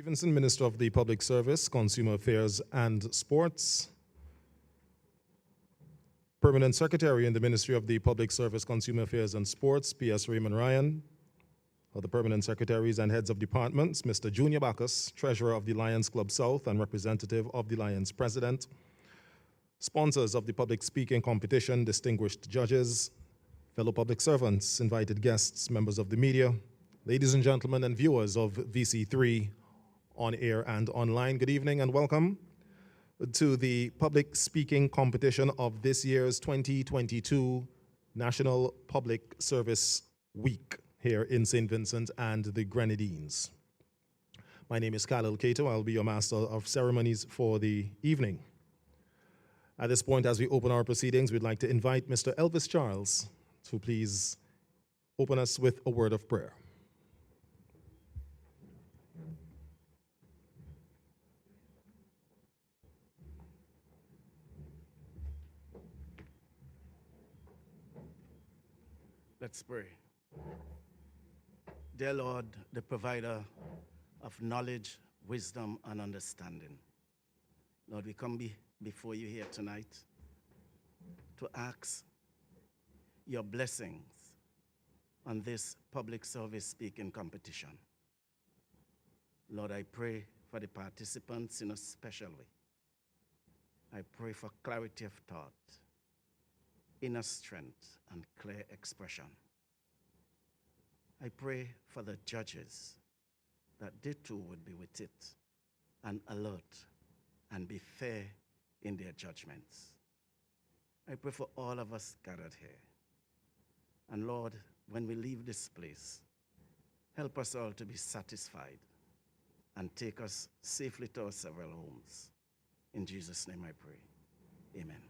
Stevenson, Minister of the Public Service, Consumer Affairs and Sports. Permanent Secretary in the Ministry of the Public Service, Consumer Affairs and Sports, P.S. Raymond Ryan. Other Permanent Secretaries and Heads of Departments, Mr. Junior Bacchus, Treasurer of the Lions Club South and Representative of the Lions President. Sponsors of the public speaking competition, distinguished judges, fellow public servants, invited guests, members of the media, ladies and gentlemen and viewers of VC3 on air and online, good evening and welcome to the public speaking competition of this year's 2022 National Public Service Week here in St. Vincent and the Grenadines. My name is Khalil Cato. I'll be your master of ceremonies for the evening. At this point, as we open our proceedings, we'd like to invite Mr. Elvis Charles to please open us with a word of prayer. Let's pray. Dear Lord, the provider of knowledge, wisdom, and understanding. Lord, we come before you here tonight to ask your blessings on this public service speaking competition. Lord, I pray for the participants in a special way. I pray for clarity of thought, inner strength, and clear expression. I pray for the judges that they too would be with it and alert and be fair in their judgments. I pray for all of us gathered here. And Lord, when we leave this place, help us all to be satisfied and take us safely to our several homes. In Jesus' name I pray. Amen.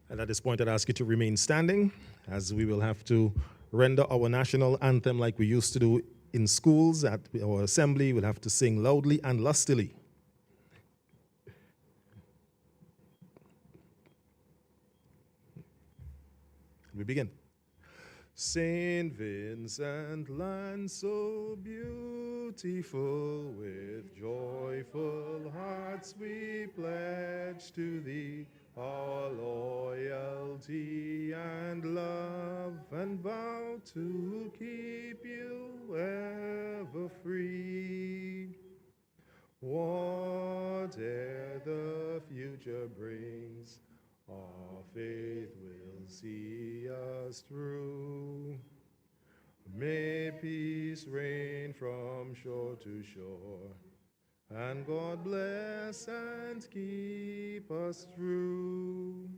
And at this point, I'd ask you to remain standing, as we will have to render our national anthem like we used to do in schools. At our assembly, we'll have to sing loudly and lustily. We begin. St. Vincent, land so beautiful, with joyful hearts we pledge to thee our loyalty and love, and vow to keep you ever free. Whate'er the future brings, our faith will see us through. May peace reign from shore to shore, and God bless and keep us true.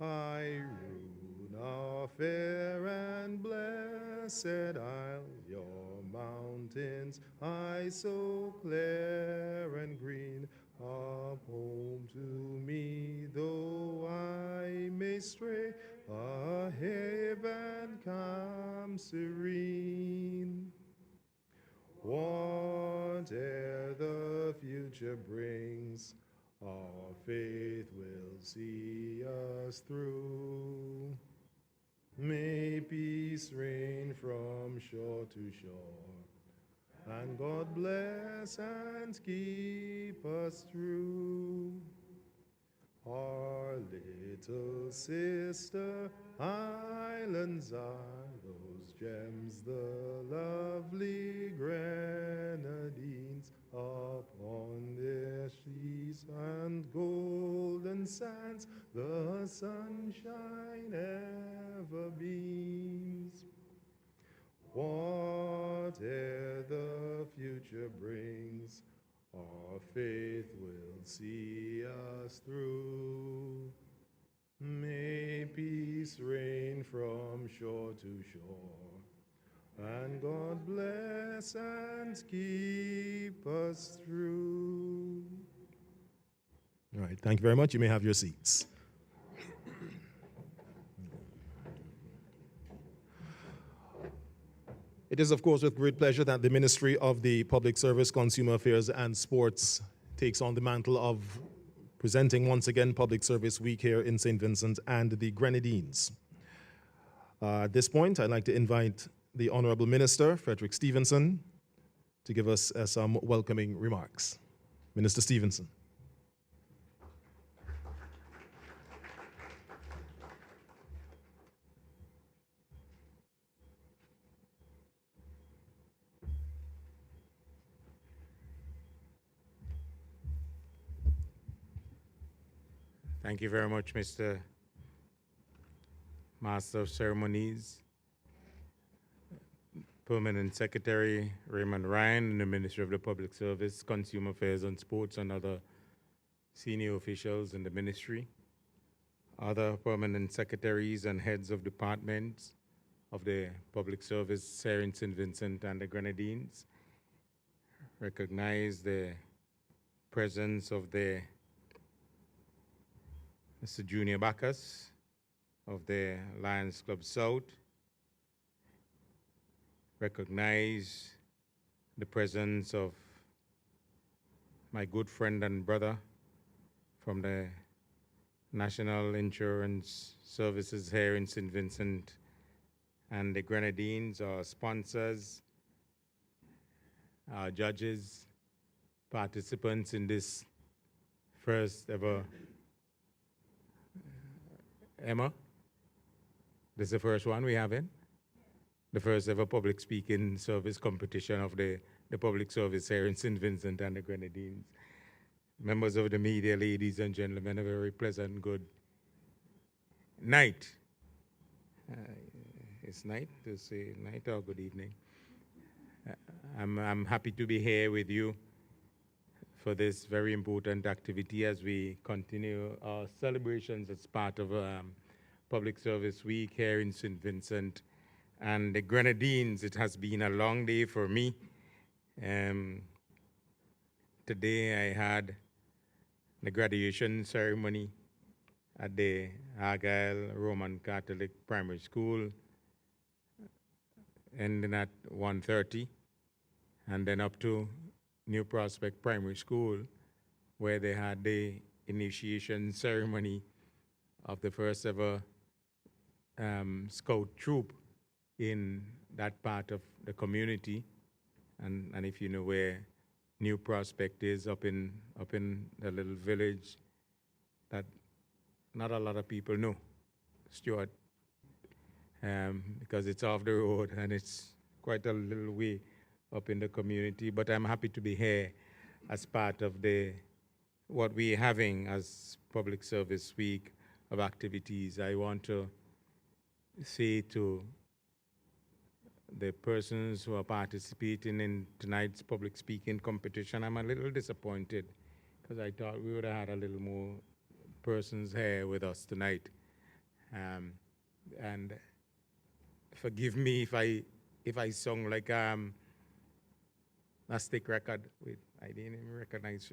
Irene, our fair and blessed isle, your mountains, high so clear and green, are home to me, though I may stray, a haven calm, serene. Whate'er the future brings, our faith will see us through. May peace reign from shore to shore, and God bless and keep us true. Our little sister islands are those gems, the lovely Grenadines, upon their seas and golden sands the sunshine ever beams. Whate'er the future brings, our faith will see us through. May peace reign from shore to shore, and God bless and keep us through. All right, thank you very much. You may have your seats. It is, of course, with great pleasure that the Ministry of the Public Service, Consumer Affairs and Sports takes on the mantle of presenting once again Public Service Week here in St. Vincent and the Grenadines. At this point, I'd like to invite the Honorable Minister, Frederick Stevenson, to give us some welcoming remarks. Minister Stevenson. Thank you very much, Mr. Master of Ceremonies, Permanent Secretary Raymond Ryan in the Ministry of the Public Service, Consumer Affairs and Sports, and other senior officials in the ministry, other permanent secretaries and heads of departments of the Public Service here in St. Vincent and the Grenadines. Recognize the presence of the Mr. Junior Bacchus of the Lions Club South. Recognize the presence of my good friend and brother from the National Insurance Services here in St. Vincent and the Grenadines, our sponsors, our judges, participants in this first ever Emma, this is the first one we have in? The first ever public speaking service competition of the public service here in St. Vincent and the Grenadines. Members of the media, ladies and gentlemen, a very pleasant, good night. It's night to say night or good evening. I'm happy to be here with you for this very important activity as we continue our celebrations as part of Public Service Week here in St. Vincent and the Grenadines. It has been a long day for me. Today I had the graduation ceremony at the Argyle Roman Catholic Primary School, ending at 1:30, and then up to New Prospect Primary School, where they had the initiation ceremony of the first ever scout troop in that part of the community. And if you know where New Prospect is, up in the little village that not a lot of people know, Stuart, because it's off the road and it's quite a little way up in the community. But I'm happy to be here as part of what we're having as Public Service Week of activities. I want to say to the persons who are participating in tonight's public speaking competition, I'm a little disappointed because I thought we would have had a little more persons here with us tonight. And forgive me if I sung like a stick record. Wait, I didn't even recognize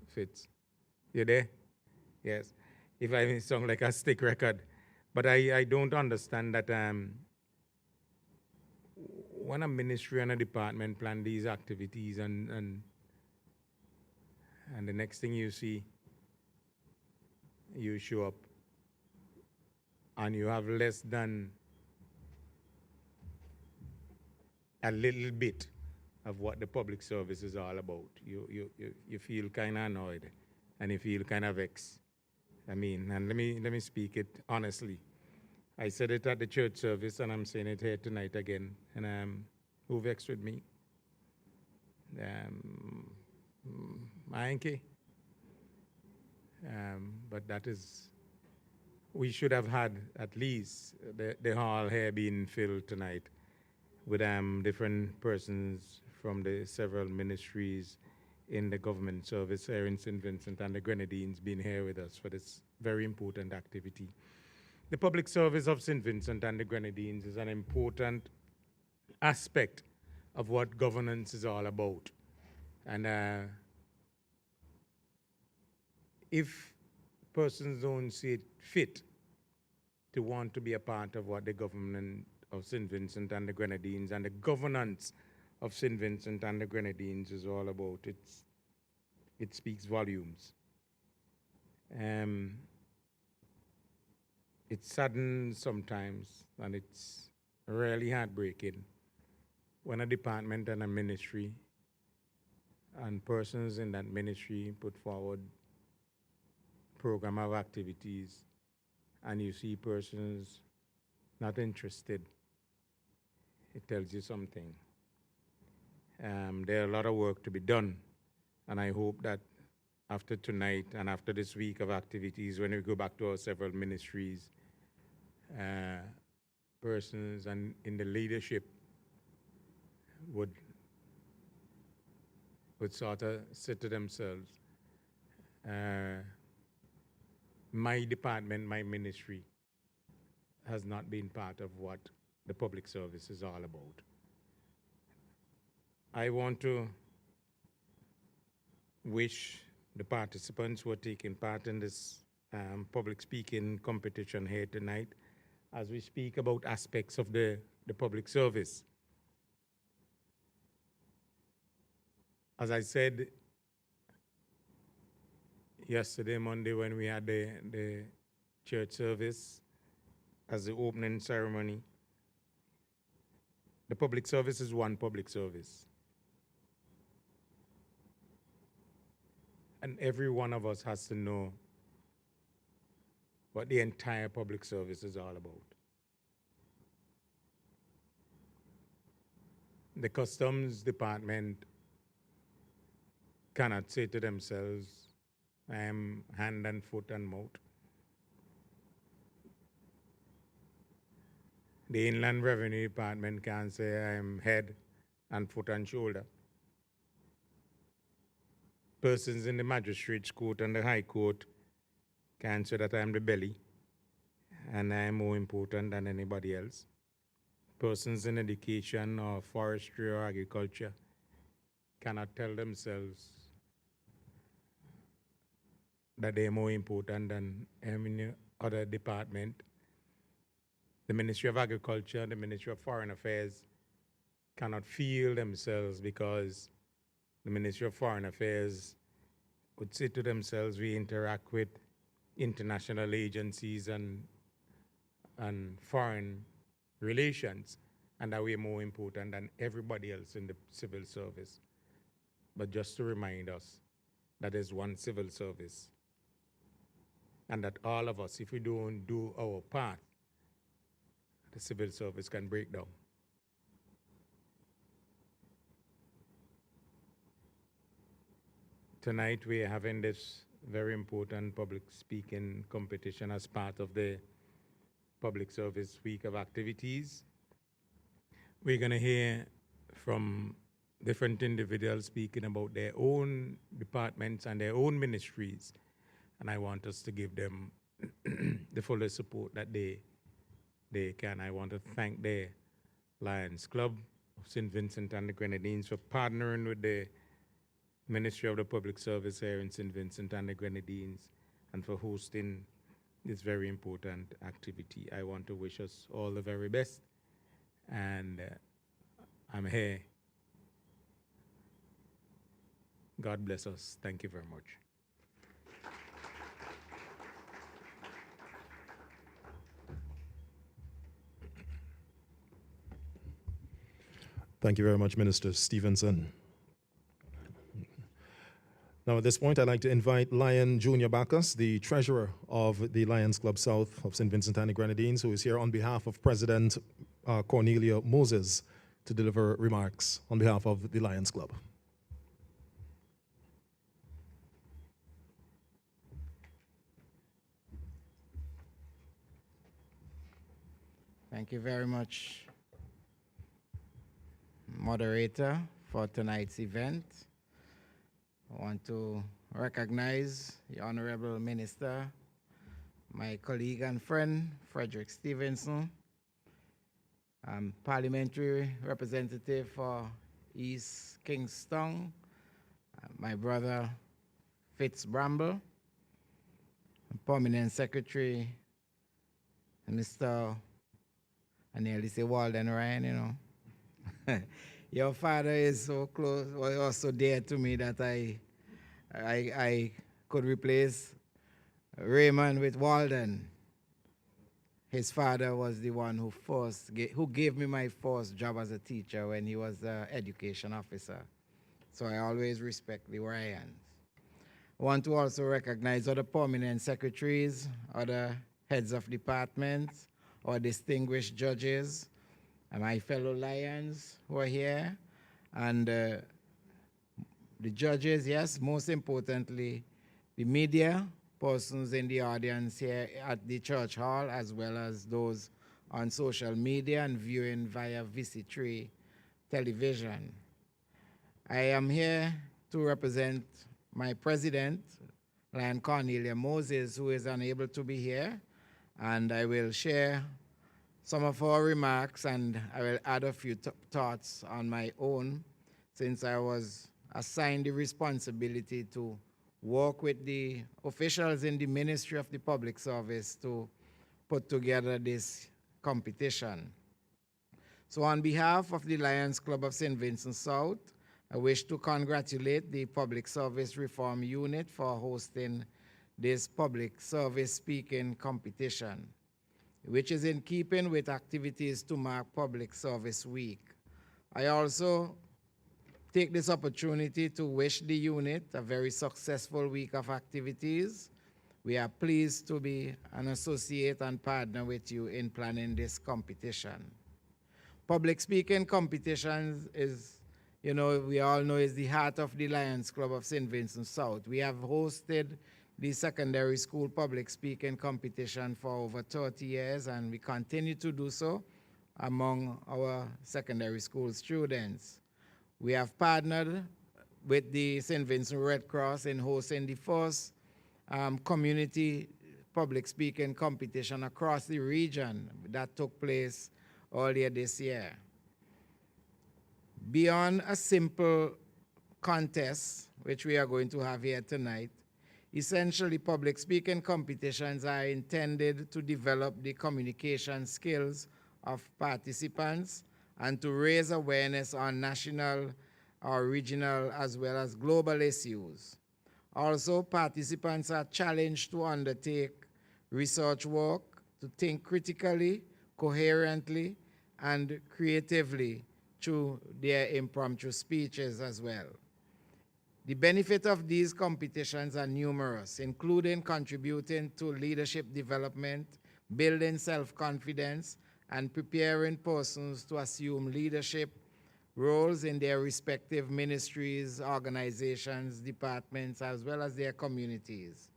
Fitz. You there? Yes. If I sung like a stick record. But I don't understand that when a ministry and a department plan these activities and the next thing you see, you show up and you have less than a little bit of what the public service is all about. You feel kind of annoyed and you feel kind of vexed. I mean, and let me speak it honestly. I said it at the church service, and I'm saying it here tonight again. And who vexed with me? Mayanke. But that is, we should have had at least the hall here being filled tonight with different persons from the several ministries in the government service here in St. Vincent and the Grenadines being here with us for this very important activity. The public service of St. Vincent and the Grenadines is an important aspect of what governance is all about. And if persons don't see it fit to want to be a part of what the government of St. Vincent and the Grenadines and the governance of St. Vincent and the Grenadines is all about, it speaks volumes. It saddens sometimes, and it's really heartbreaking when a department and a ministry and persons in that ministry put forward program of activities and you see persons not interested. It tells you something. There are a lot of work to be done, and I hope that after tonight and after this week of activities, when we go back to our several ministries, persons and in the leadership would sort of say to themselves, my department, my ministry has not been part of what the public service is all about. I want to wish the participants who are taking part in this public speaking competition here tonight as we speak about aspects of the public service. As I said yesterday, Monday, when we had the church service as the opening ceremony, the public service is one public service. And every one of us has to know what the entire public service is all about. The customs department cannot say to themselves, I am hand and foot and mouth. The Inland Revenue Department can say I am head and foot and shoulder. Persons in the magistrate's court and the high court can say that I am the belly and I am more important than anybody else. Persons in education or forestry or agriculture cannot tell themselves that they are more important than any other department. The Ministry of Agriculture, the Ministry of Foreign Affairs cannot feel themselves because the Ministry of Foreign Affairs would say to themselves, we interact with international agencies and foreign relations, and that we are more important than everybody else in the civil service. But just to remind us that there's one civil service, and that all of us, if we don't do our part, the civil service can break down. Tonight we are having this very important public speaking competition as part of the Public Service Week of activities. We're going to hear from different individuals speaking about their own departments and their own ministries, and I want us to give them the fullest support that they can. I want to thank the Lions Club of St. Vincent and the Grenadines for partnering with the Ministry of the Public Service here in St. Vincent and the Grenadines and for hosting this very important activity. I want to wish us all the very best, and I'm here. God bless us. Thank you very much. Thank you very much, Minister Stevenson. Now, at this point, I'd like to invite Lion Junior Bacchus, the treasurer of the Lions Club South of St. Vincent and the Grenadines, who is here on behalf of President Cornelia Moses to deliver remarks on behalf of the Lions Club. Thank you very much, moderator, for tonight's event. I want to recognize the Honorable Minister, my colleague and friend, Frederick Stevenson, Parliamentary Representative for East Kingston, my brother Fitz Bramble, Permanent Secretary, Mr. I nearly say Walden Ryan, you know. Your father is so close, or so dear to me that I could replace Raymond with Walden. his father was the one who gave me my first job as a teacher when he was the education officer. So I always respect the Ryans. I want to also recognize other prominent secretaries, other heads of departments, or distinguished judges, and my fellow Lions who are here, and the judges, yes, most importantly, the media persons in the audience here at the church hall, as well as those on social media and viewing via VC3 television. I am here to represent my president, Lion Cornelia Moses, who is unable to be here, and I will share some of our remarks, and I will add a few thoughts on my own, since I was assigned the responsibility to work with the officials in the Ministry of the Public Service to put together this competition. So on behalf of the Lions Club of St. Vincent South, I wish to congratulate the Public Service Reform Unit for hosting this public service speaking competition, which is in keeping with activities to mark Public Service Week. I also take this opportunity to wish the unit a very successful week of activities. We are pleased to be an associate and partner with you in planning this competition. Public speaking competitions is, we all know, is the heart of the Lions Club of St. Vincent South. We have hosted the secondary school public speaking competition for over 30 years, and we continue to do so among our secondary school students. We have partnered with the St. Vincent Red Cross in hosting the first community public speaking competition across the region that took place earlier this year. Beyond a simple contest, which we are going to have here tonight, essentially public speaking competitions are intended to develop the communication skills of participants and to raise awareness on national or regional as well as global issues. Also, participants are challenged to undertake research work, to think critically, coherently, and creatively through their impromptu speeches as well. The benefit of these competitions are numerous, including contributing to leadership development, building self-confidence, and preparing persons to assume leadership roles in their respective ministries, organizations, departments, as well as their communities.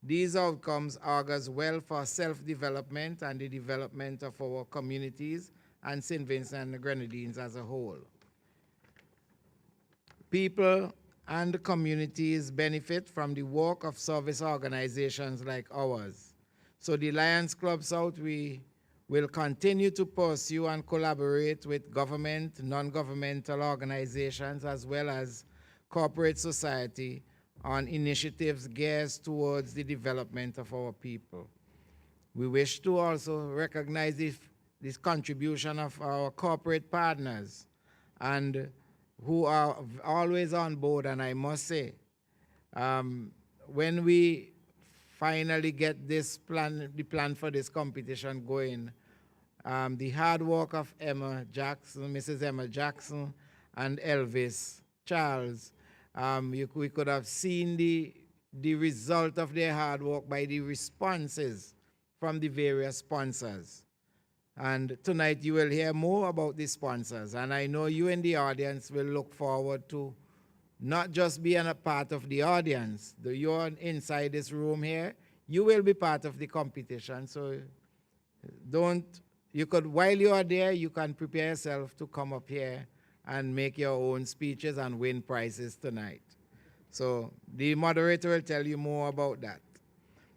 These outcomes augurs well for self-development and the development of our communities and St. Vincent and the Grenadines as a whole. People and communities benefit from the work of service organizations like ours. So the Lions Club South, we will continue to pursue and collaborate with government, non-governmental organizations, as well as corporate society on initiatives geared towards the development of our people. We wish to also recognize this contribution of our corporate partners and who are always on board, and I must say, when we finally get this plan, the plan for this competition going, the hard work of Emma Jackson, Mrs. Emma Jackson, and Elvis Charles, we could have seen the result of their hard work by the responses from the various sponsors. And tonight you will hear more about the sponsors, and I know you in the audience will look forward to not just being a part of the audience. You're inside this room here, you will be part of the competition, so while you are there, you can prepare yourself to come up here and make your own speeches and win prizes tonight. So the moderator will tell you more about that.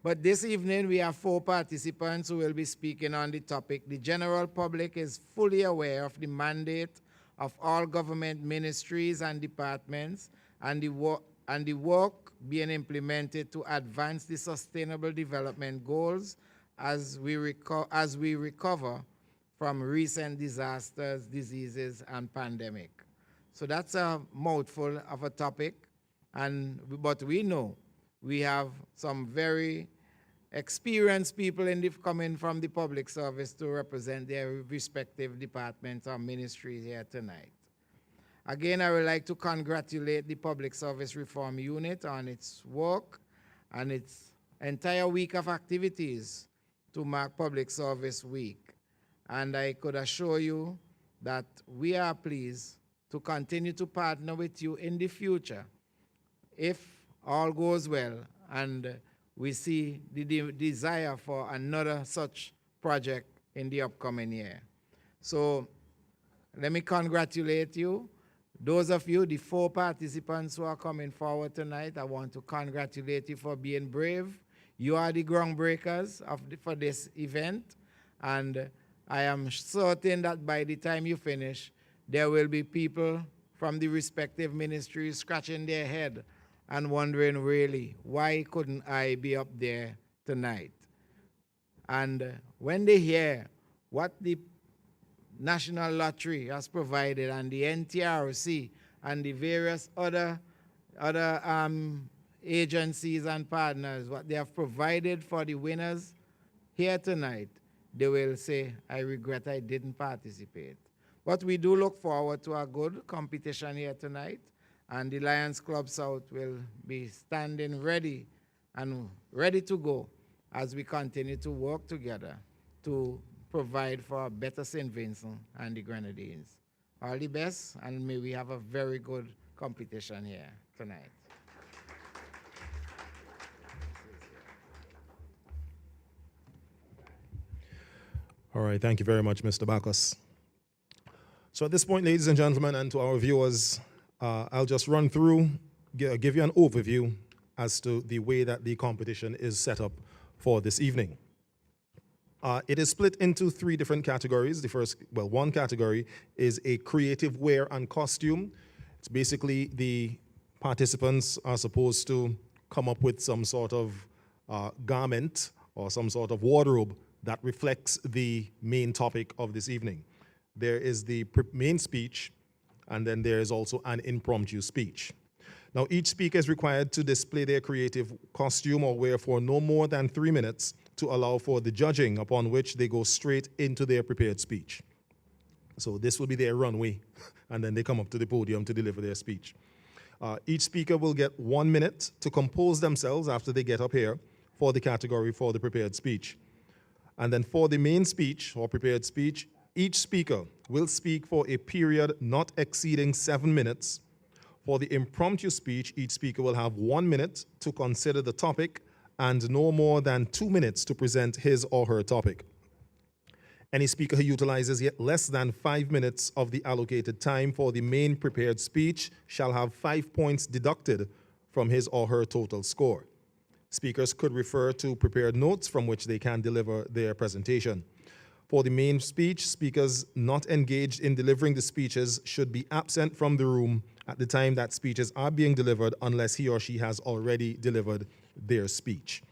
But this evening, we have 4 participants who will be speaking on the topic. The general public is fully aware of the mandate of all government ministries and departments and the work being implemented to advance the sustainable development goals as we recover from recent disasters, diseases, and pandemic. So that's a mouthful of a topic, but we know we have some very experienced people coming from the public service to represent their respective departments or ministries here tonight. Again, I would like to congratulate the Public Service Reform Unit on its work and its entire week of activities to mark Public Service Week. And I could assure you that we are pleased to continue to partner with you in the future if all goes well and we see the desire for another such project in the upcoming year. So let me congratulate you. Those of you, the 4 participants who are coming forward tonight, I want to congratulate you for being brave. You are the groundbreakers for this event, and I am certain that by the time you finish, there will be people from the respective ministries scratching their head and wondering, really, why couldn't I be up there tonight? And when they hear what the National Lottery has provided and the NTRC and the various other agencies and partners, what they have provided for the winners here tonight, they will say, I regret I didn't participate. But we do look forward to a good competition here tonight, and the Lions Club South will be standing ready and ready to go as we continue to work together to provide for a better St. Vincent and the Grenadines. All the best, and may we have a very good competition here tonight. All right, thank you very much, Mr. Bacchus. So at this point, ladies and gentlemen, and to our viewers, I'll just run through, give you an overview as to the way that the competition is set up for this evening. It is split into 3 different categories. The first, well, one category is a creative wear and costume. It's basically the participants are supposed to come up with some sort of garment or some sort of wardrobe that reflects the main topic of this evening. There is the main speech, and then there is also an impromptu speech. Now, each speaker is required to display their creative costume or wear for no more than 3 minutes to allow for the judging, upon which they go straight into their prepared speech. So this will be their runway, and then they come up to the podium to deliver their speech. Each speaker will get 1 minute to compose themselves after they get up here for the category for the prepared speech. And then for the main speech or prepared speech, each speaker will speak for a period not exceeding 7 minutes. For the impromptu speech, each speaker will have 1 minute to consider the topic and no more than 2 minutes to present his or her topic. Any speaker who utilizes yet less than 5 minutes of the allocated time for the main prepared speech shall have 5 points deducted from his or her total score. Speakers could refer to prepared notes from which they can deliver their presentation. For the main speech, speakers not engaged in delivering the speeches should be absent from the room at the time that speeches are being delivered unless he or she has already delivered their speech.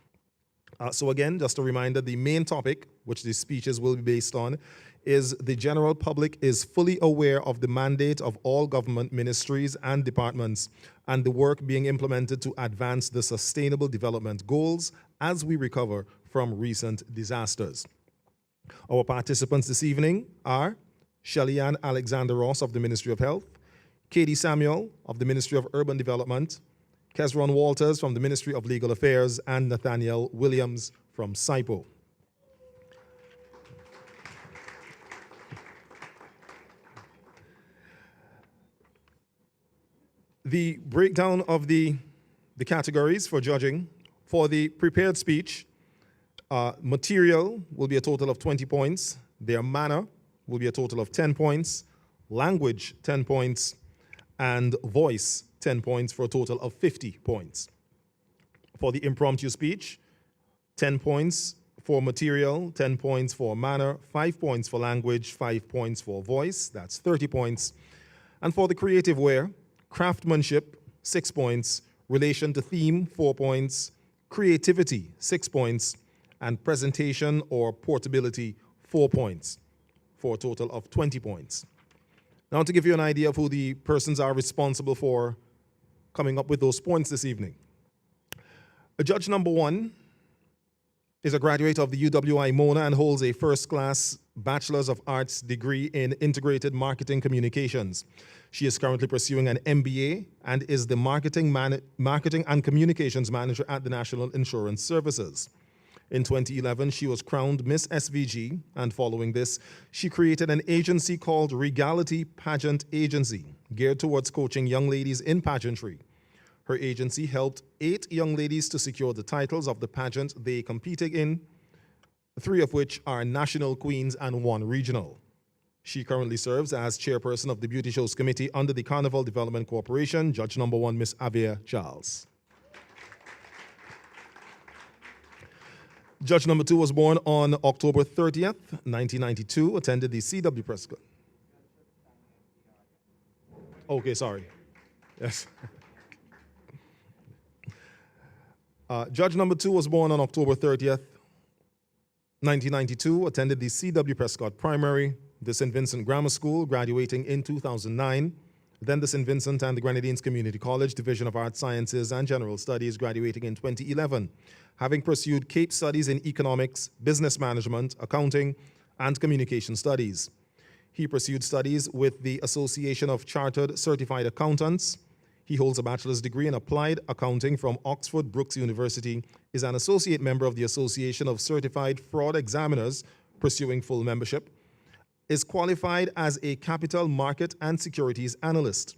So again, just a reminder, the main topic, which the speeches will be based on, is the general public is fully aware of the mandate of all government ministries and departments and the work being implemented to advance the sustainable development goals as we recover from recent disasters. Our participants this evening are Shelley-Ann Alexander-Ross of the Ministry of Health, Katie Samuel of the Ministry of Urban Development, Kesron Walters from the Ministry of Legal Affairs, and Nathaniel Williams from CIPO. The breakdown of the categories for judging: for the prepared speech, material will be a total of 20 points, their manner will be a total of 10 points, language 10 points, and voice 10 points for a total of 50 points. For the impromptu speech, 10 points for material, 10 points for manner, 5 points for language, 5 points for voice, that's 30 points. And for the creative wear, craftsmanship, 6 points, relation to theme, 4 points, creativity, 6 points, and presentation or portability, 4 points, for a total of 20 points. Now, to give you an idea of who the persons are responsible for coming up with those points this evening. Judge number 1 is a graduate of the UWI Mona and holds a first-class Bachelor's of Arts degree in Integrated Marketing Communications. She is currently pursuing an MBA and is the Marketing and Communications Manager at the National Insurance Services. In 2011, she was crowned Miss SVG, and following this, she created an agency called Regality Pageant Agency, geared towards coaching young ladies in pageantry. Her agency helped 8 young ladies to secure the titles of the pageant they competed in, 3 of which are national queens and 1 regional. She currently serves as chairperson of the Beauty Shows Committee under the Carnival Development Corporation. Judge number 1, Miss Avia Charles. Judge number 2 was born on October 30th, 1992, attended the CW Press Club. Okay, sorry. Yes. Judge number 2 was born on October 30th, 1992, attended the C.W. Prescott Primary, the St. Vincent Grammar School, graduating in 2009, then the St. Vincent and the Grenadines Community College, Division of Arts Sciences and General Studies, graduating in 2011, having pursued CAPE studies in economics, business management, accounting, and communication studies. He pursued studies with the Association of Chartered Certified Accountants. He holds a bachelor's degree in applied accounting from Oxford Brookes University, is an associate member of the Association of Certified Fraud Examiners, pursuing full membership, is qualified as a capital market and securities analyst.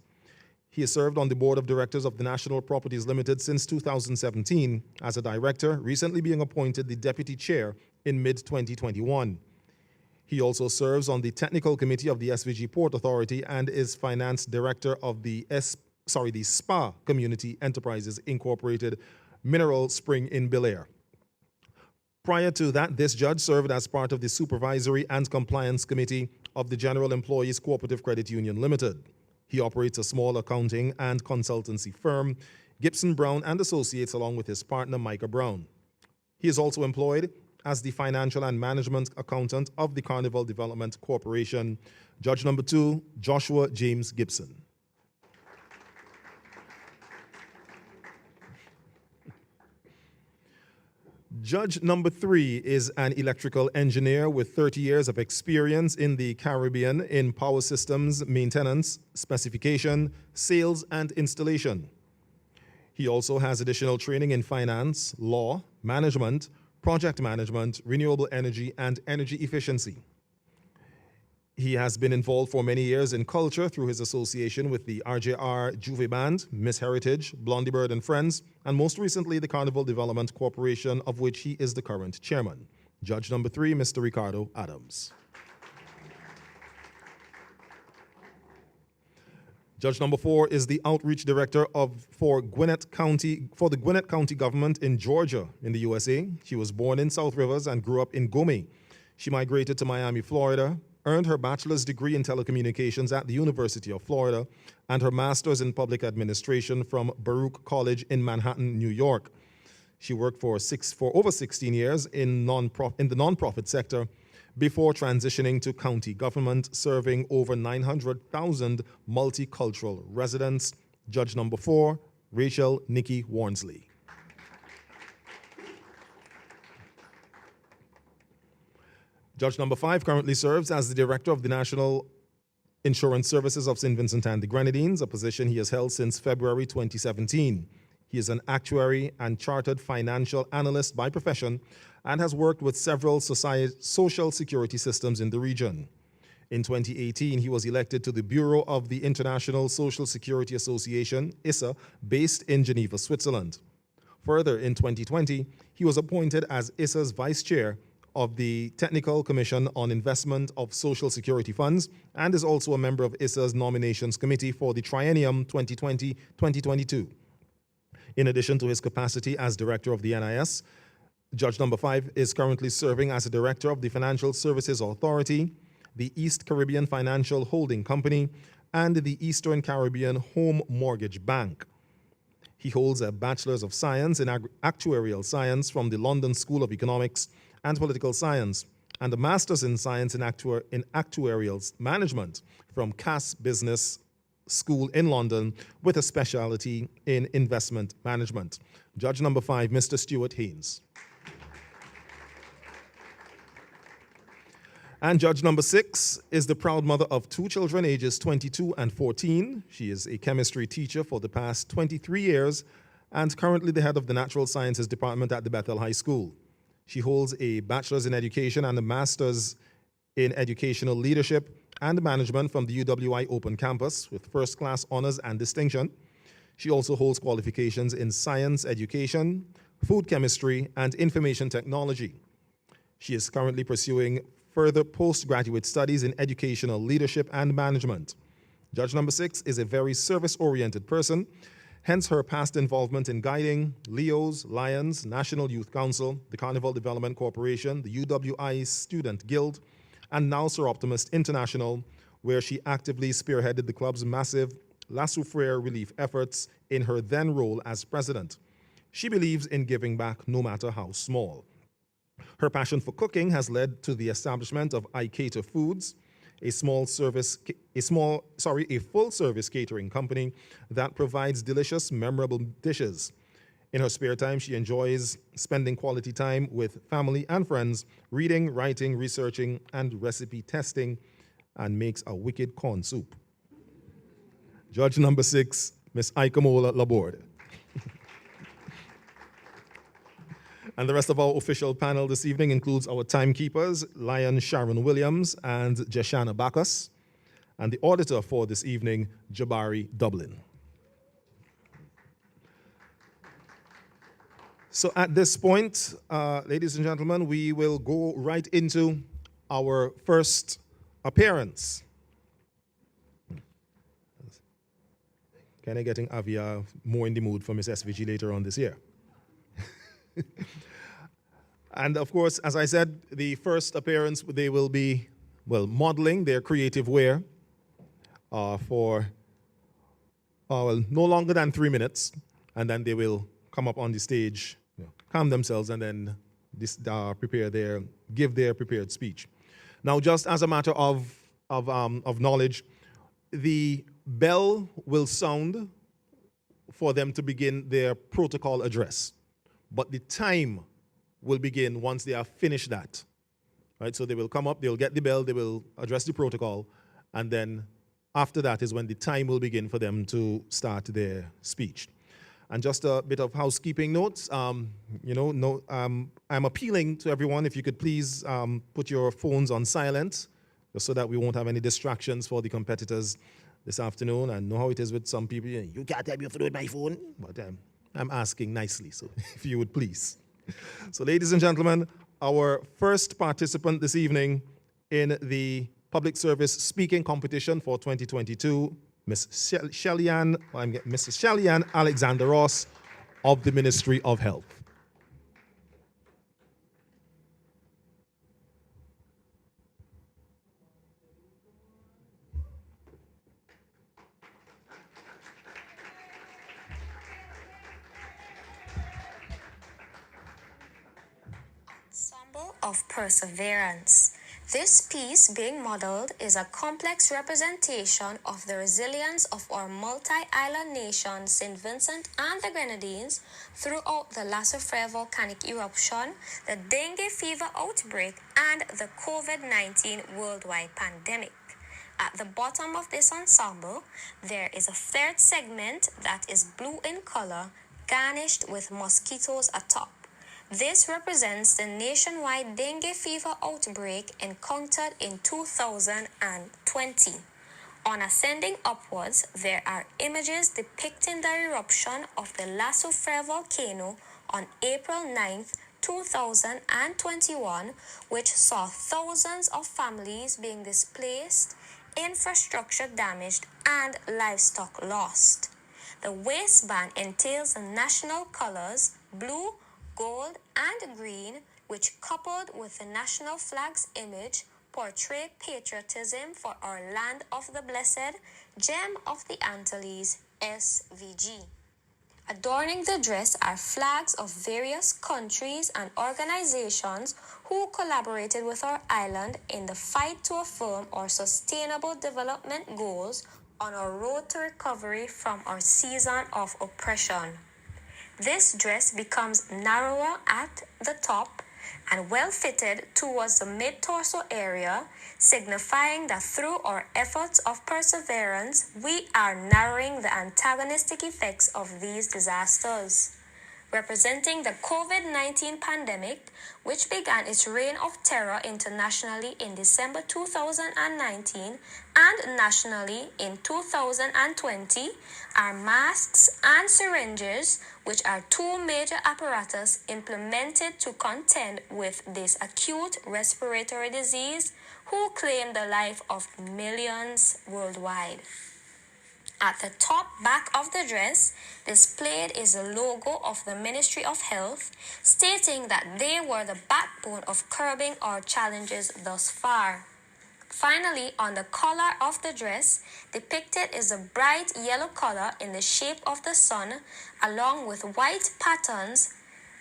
He has served on the board of directors of the National Properties Limited since 2017 as a director, recently being appointed the deputy chair in mid-2021. He also serves on the technical committee of the SVG Port Authority and is finance director of the SPA Community Enterprises Incorporated Mineral Spring in Bel Air. Prior to that, this judge served as part of the Supervisory and Compliance Committee of the General Employees Cooperative Credit Union Limited. He operates a small accounting and consultancy firm, Gibson Brown and Associates, along with his partner, Micah Brown. He is also employed as the financial and management accountant of the Carnival Development Corporation. Judge number 2, Joshua James Gibson. Judge number 3 is an electrical engineer with 30 years of experience in the Caribbean in power systems, maintenance, specification, sales, and installation. He also has additional training in finance, law, management, project management, renewable energy, and energy efficiency. He has been involved for many years in culture through his association with the RJR Juve Band, Miss Heritage, Blondie Bird and Friends, and most recently the Carnival Development Corporation, of which he is the current chairman. Judge number 3, Mr. Ricardo Adams. Judge number 4 is the outreach director for the Gwinnett County government in Georgia in the USA. She was born in South Rivers and grew up in Gomé. She migrated to Miami, Florida, earned her bachelor's degree in telecommunications at the University of Florida, and her master's in public administration from Baruch College in Manhattan, New York. She worked for over 16 years in the nonprofit sector before transitioning to county government, serving over 900,000 multicultural residents. Judge number 4, Rachel Nikki Warnsley. Judge number 5 currently serves as the director of the National Insurance Services of St. Vincent and the Grenadines, a position he has held since February 2017. He is an actuary and chartered financial analyst by profession and has worked with several social security systems in the region. In 2018, he was elected to the Bureau of the International Social Security Association, ISA, based in Geneva, Switzerland. Further, in 2020, he was appointed as ISA's vice chair of the Technical Commission on Investment of Social Security Funds and is also a member of ISA's Nominations Committee for the Triennium 2020-2022. In addition to his capacity as director of the NIS, Judge number 5 is currently serving as a director of the Financial Services Authority, the East Caribbean Financial Holding Company, and the Eastern Caribbean Home Mortgage Bank. He holds a Bachelor's of Science in Actuarial Science from the London School of Economics and Political Science, and a Master's in Science in Actuarial Management from Cass Business School in London with a specialty in investment management. Judge number 5, Mr. Stuart Haynes. And judge number 6 is the proud mother of 2 children, ages 22 and 14. She is a chemistry teacher for the past 23 years and currently the head of the Natural Sciences Department at the Bethel High School. She holds a bachelor's in education and a master's in educational leadership and management from the UWI Open Campus with first-class honors and distinction. She also holds qualifications in science education, food chemistry, and information technology. She is currently pursuing further postgraduate studies in educational leadership and management. Judge number 6 is a very service-oriented person, hence her past involvement in guiding Leos, Lions, National Youth Council, the Carnival Development Corporation, the UWI Student Guild, and now Sir Optimist International, where she actively spearheaded the club's massive La Soufrière relief efforts in her then role as president. She believes in giving back no matter how small. Her passion for cooking has led to the establishment of I Cater Foods, a full-service catering company that provides delicious, memorable dishes. In her spare time, she enjoys spending quality time with family and friends, reading, writing, researching, and recipe testing, and makes a wicked corn soup. Judge number 6, Ms. Aikamola Laborde. And the rest of our official panel this evening includes our timekeepers, Lion Sharon Williams and Jeshana Bacchus, and the auditor for this evening, Jabari Dublin. So at this point, ladies and gentlemen, we will go right into our first appearance. Kind of getting Avia more in the mood for Miss SVG later on this year. And of course, as I said, the first appearance, they will be, well, modeling their creative wear for no longer than 3 minutes, and then they will come up on the stage, calm themselves, and then give their prepared speech. Now, just as a matter of knowledge, the bell will sound for them to begin their protocol address, but the time will begin once they have finished that. Right? So they will come up, they'll get the bell, they will address the protocol, and then after that is when the time will begin for them to start their speech. And just a bit of housekeeping notes. I'm appealing to everyone, if you could please put your phones on silent, just so that we won't have any distractions for the competitors this afternoon. I know how it is with some people. You can't have your phone with my phone. But I'm asking nicely, so if you would please. So ladies and gentlemen, our first participant this evening in the public service speaking competition for 2022, Mrs. Shellyan Alexander Ross of the Ministry of Health. Ensemble of Perseverance. This piece being modeled is a complex representation of the resilience of our multi-island nation, St. Vincent and the Grenadines, throughout the La Soufrière volcanic eruption, the dengue fever outbreak, and the COVID-19 worldwide pandemic. At the bottom of this ensemble, there is a third segment that is blue in color, garnished with mosquitoes atop. This represents the nationwide dengue fever outbreak encountered in 2020. On ascending upwards, there are images depicting the eruption of the La Soufrière volcano on April 9th, 2021, which saw thousands of families being displaced, infrastructure damaged, and livestock lost. The waistband entails the national colors, blue, gold, and green, which coupled with the national flag's image, portray patriotism for our land of the blessed, gem of the Antilles, SVG. Adorning the dress are flags of various countries and organizations who collaborated with our island in the fight to affirm our sustainable development goals on our road to recovery from our season of oppression. This dress becomes narrower at the top, and well fitted towards the mid-torso area, signifying that through our efforts of perseverance, we are narrowing the antagonistic effects of these disasters. Representing the COVID-19 pandemic, which began its reign of terror internationally in December 2019 and nationally in 2020, are masks and syringes, which are two major apparatus implemented to contend with this acute respiratory disease, who claimed the life of millions worldwide. At the top back of the dress, displayed is the logo of the Ministry of Health, stating that they were the backbone of curbing our challenges thus far. Finally, on the collar of the dress, depicted is a bright yellow color in the shape of the sun, along with white patterns.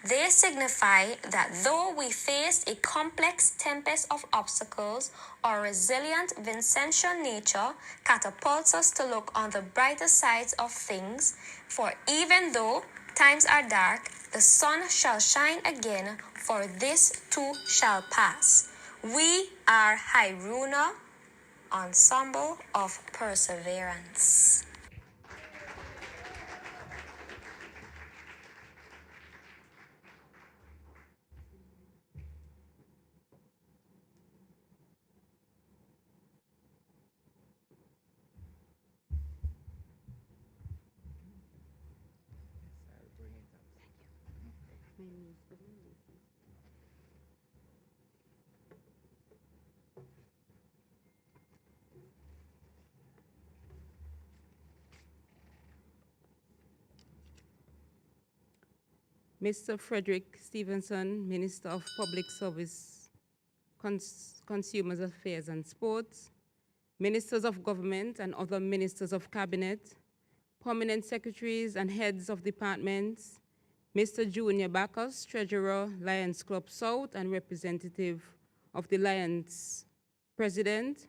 They signify that though we faced a complex tempest of obstacles, our resilient Vincentian nature catapults us to look on the brighter sides of things, for even though times are dark, the sun shall shine again, for this too shall pass. We are Hiruna, Ensemble of Perseverance. Mr. Frederick Stevenson, Minister of Public Service, Consumers Affairs and Sports, Ministers of Government and other Ministers of Cabinet, Permanent Secretaries and Heads of Departments, Mr. Junior Bacchus, Treasurer, Lions Club South and Representative of the Lions President,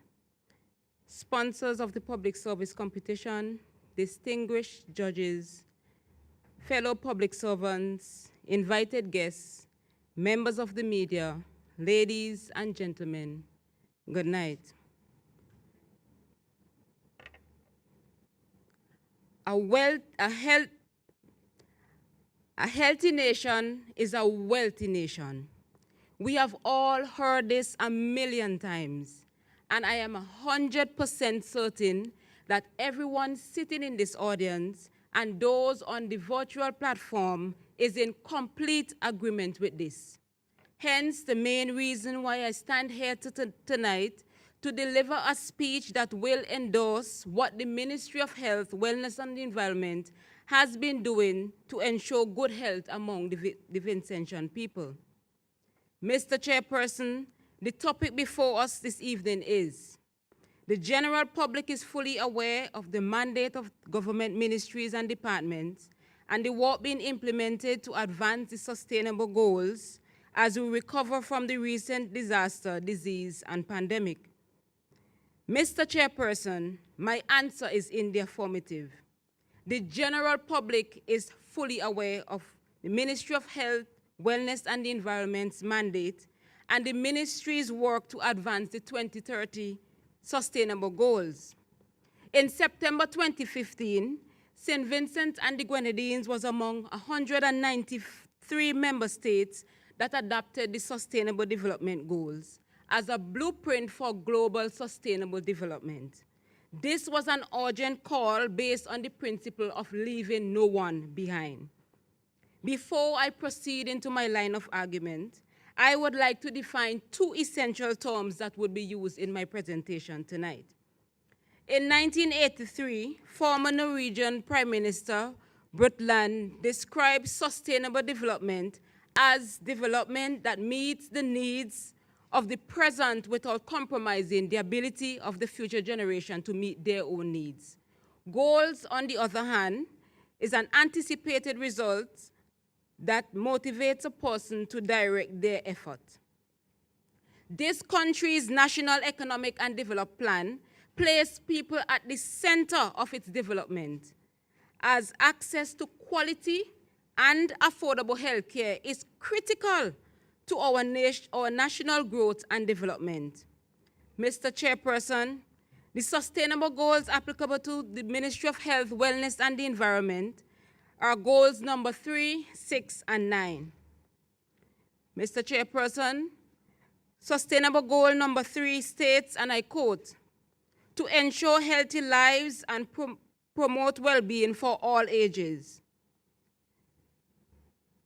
sponsors of the Public Service Competition, distinguished judges, fellow public servants, invited guests, members of the media, ladies and gentlemen, good night. A healthy nation is a wealthy nation. We have all heard this a million times, and I am 100% certain that everyone sitting in this audience and those on the virtual platform is in complete agreement with this. Hence, the main reason why I stand here tonight to deliver a speech that will endorse what the Ministry of Health, Wellness and the Environment has been doing to ensure good health among the Vincentian people. Mr. Chairperson, the topic before us this evening is: the general public is fully aware of the mandate of government ministries and departments and the work being implemented to advance the sustainable goals as we recover from the recent disaster, disease, and pandemic. Mr. Chairperson, my answer is in the affirmative. The general public is fully aware of the Ministry of Health, Wellness and the Environment's mandate and the ministry's work to advance the 2030 sustainable goals. In September 2015, St. Vincent and the Grenadines was among 193 member states that adopted the Sustainable Development Goals as a blueprint for global sustainable development. This was an urgent call based on the principle of leaving no one behind. Before I proceed into my line of argument, I would like to define two essential terms that would be used in my presentation tonight. In 1983, former Norwegian Prime Minister Brundtland described sustainable development as development that meets the needs of the present without compromising the ability of the future generation to meet their own needs. Goals, on the other hand, is an anticipated result that motivates a person to direct their effort. This country's National Economic and Development Plan placed people at the center of its development, as access to quality and affordable health care is critical to our national growth and development. Mr. Chairperson, the sustainable goals applicable to the Ministry of Health, Wellness and the Environment are goals number 3, 6, and 9. Mr. Chairperson, sustainable goal number 3 states, and I quote, to ensure healthy lives and promote well-being for all ages.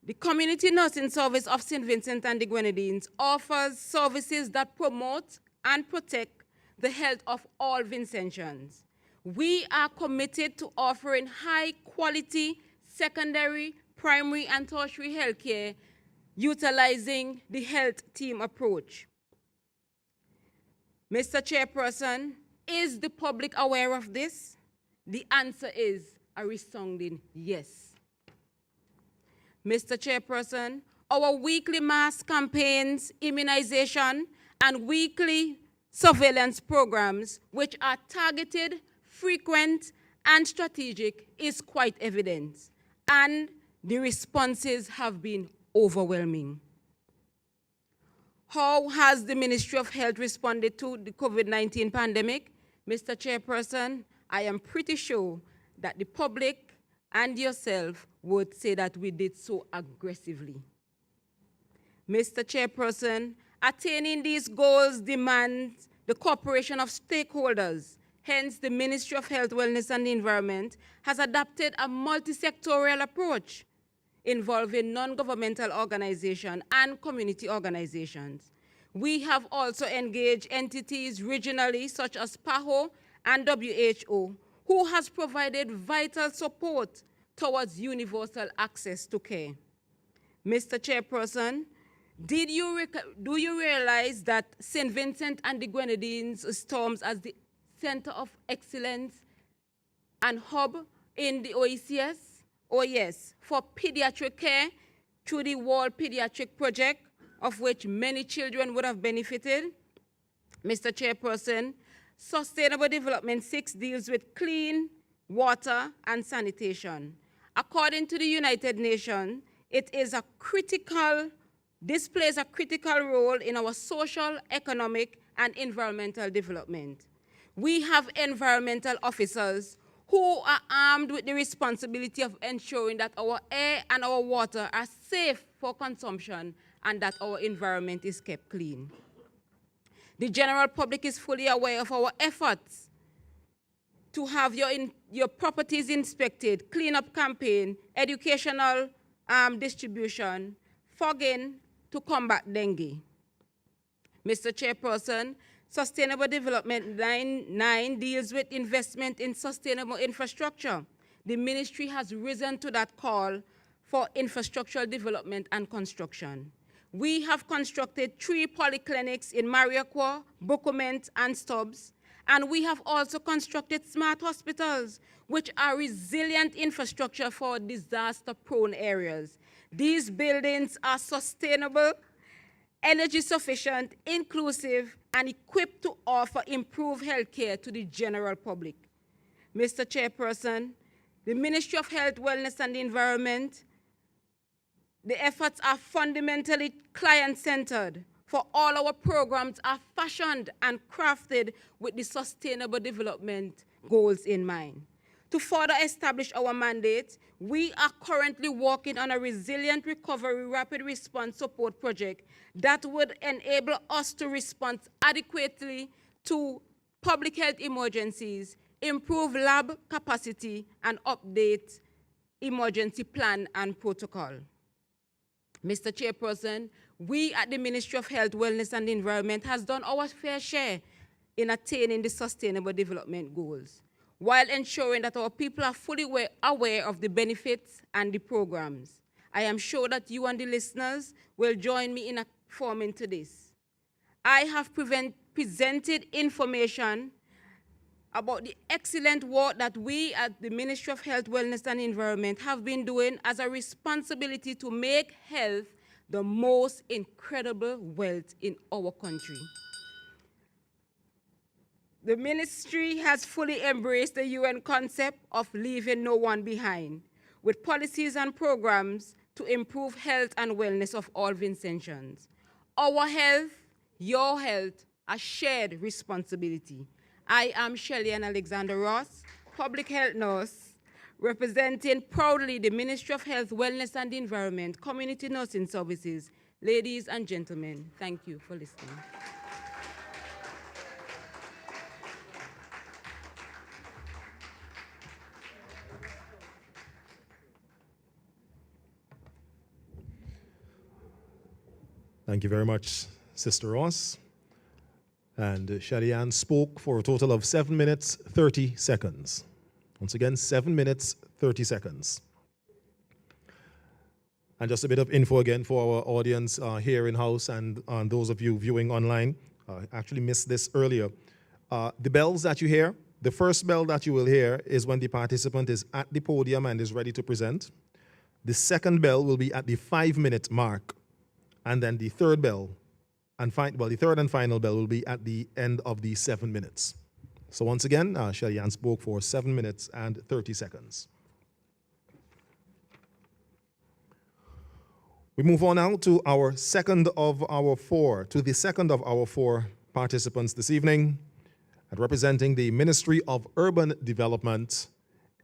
The Community Nursing Service of St. Vincent and the Grenadines offers services that promote and protect the health of all Vincentians. We are committed to offering high-quality secondary, primary, and tertiary health care utilizing the health team approach. Mr. Chairperson, is the public aware of this? The answer is a resounding yes. Mr. Chairperson, our weekly mass campaigns, immunization, and weekly surveillance programs, which are targeted, frequent, and strategic, is quite evident, and the responses have been overwhelming. How has the Ministry of Health responded to the COVID-19 pandemic? Mr. Chairperson, I am pretty sure that the public and yourself would say that we did so aggressively. Mr. Chairperson, attaining these goals demands the cooperation of stakeholders. Hence, the Ministry of Health, Wellness and the Environment has adopted a multi-sectorial approach involving non-governmental organizations and community organizations. We have also engaged entities regionally, such as PAHO and WHO, who has provided vital support towards universal access to care. Mr. Chairperson, do you realize that St. Vincent and the Grenadines storms as the center of excellence and hub in the OECS? Oh yes, for pediatric care through the World Pediatric Project, of which many children would have benefited. Mr. Chairperson, Sustainable Development 6 deals with clean water and sanitation. According to the United Nations, this plays a critical role in our social, economic, and environmental development. We have environmental officers who are armed with the responsibility of ensuring that our air and our water are safe for consumption and that our environment is kept clean. The general public is fully aware of our efforts to have your properties inspected, cleanup campaign, educational distribution, fogging to combat dengue. Mr. Chairperson, Sustainable Development 9 deals with investment in sustainable infrastructure. The ministry has risen to that call for infrastructural development and construction. We have constructed 3 polyclinics in Mariaqua, Bokument, and Stubbs, and we have also constructed smart hospitals, which are resilient infrastructure for disaster-prone areas. These buildings are sustainable, energy sufficient, inclusive, and equipped to offer improved health care to the general public. Mr. Chairperson, the Ministry of Health, Wellness and the Environment, the efforts are fundamentally client-centered, for all our programs are fashioned and crafted with the Sustainable Development Goals in mind. To further establish our mandate, we are currently working on a resilient recovery rapid response support project that would enable us to respond adequately to public health emergencies, improve lab capacity, and update emergency plan and protocol. Mr. Chairperson, we at the Ministry of Health, Wellness and the Environment has done our fair share in attaining the Sustainable Development Goals, while ensuring that our people are fully aware of the benefits and the programs. I am sure that you and the listeners will join me in affirming to this. I have presented information about the excellent work that we at the Ministry of Health, Wellness and Environment have been doing as a responsibility to make health the most incredible wealth in our country. The ministry has fully embraced the UN concept of leaving no one behind, with policies and programs to improve health and wellness of all Vincentians. Our health, your health, a shared responsibility. I am Shelley Ann Alexander Ross, public health nurse, representing proudly the Ministry of Health, Wellness and the Environment, Community Nursing Services. Ladies and gentlemen, thank you for listening. Thank you very much, Sister Ross. And Shelley Ann spoke for a total of 7 minutes, 30 seconds. Once again, 7 minutes, 30 seconds. And just a bit of info again for our audience here in-house and those of you viewing online. I actually missed this earlier. The bells that you hear, the first bell that you will hear is when the participant is at the podium and is ready to present. The second bell will be at the 5-minute mark. And then the third bell, the third and final bell will be at the end of the 7 minutes. So once again, Shelley Ann spoke for 7 minutes and 30 seconds. We move on now to the second of our four participants this evening. And representing the Ministry of Urban Development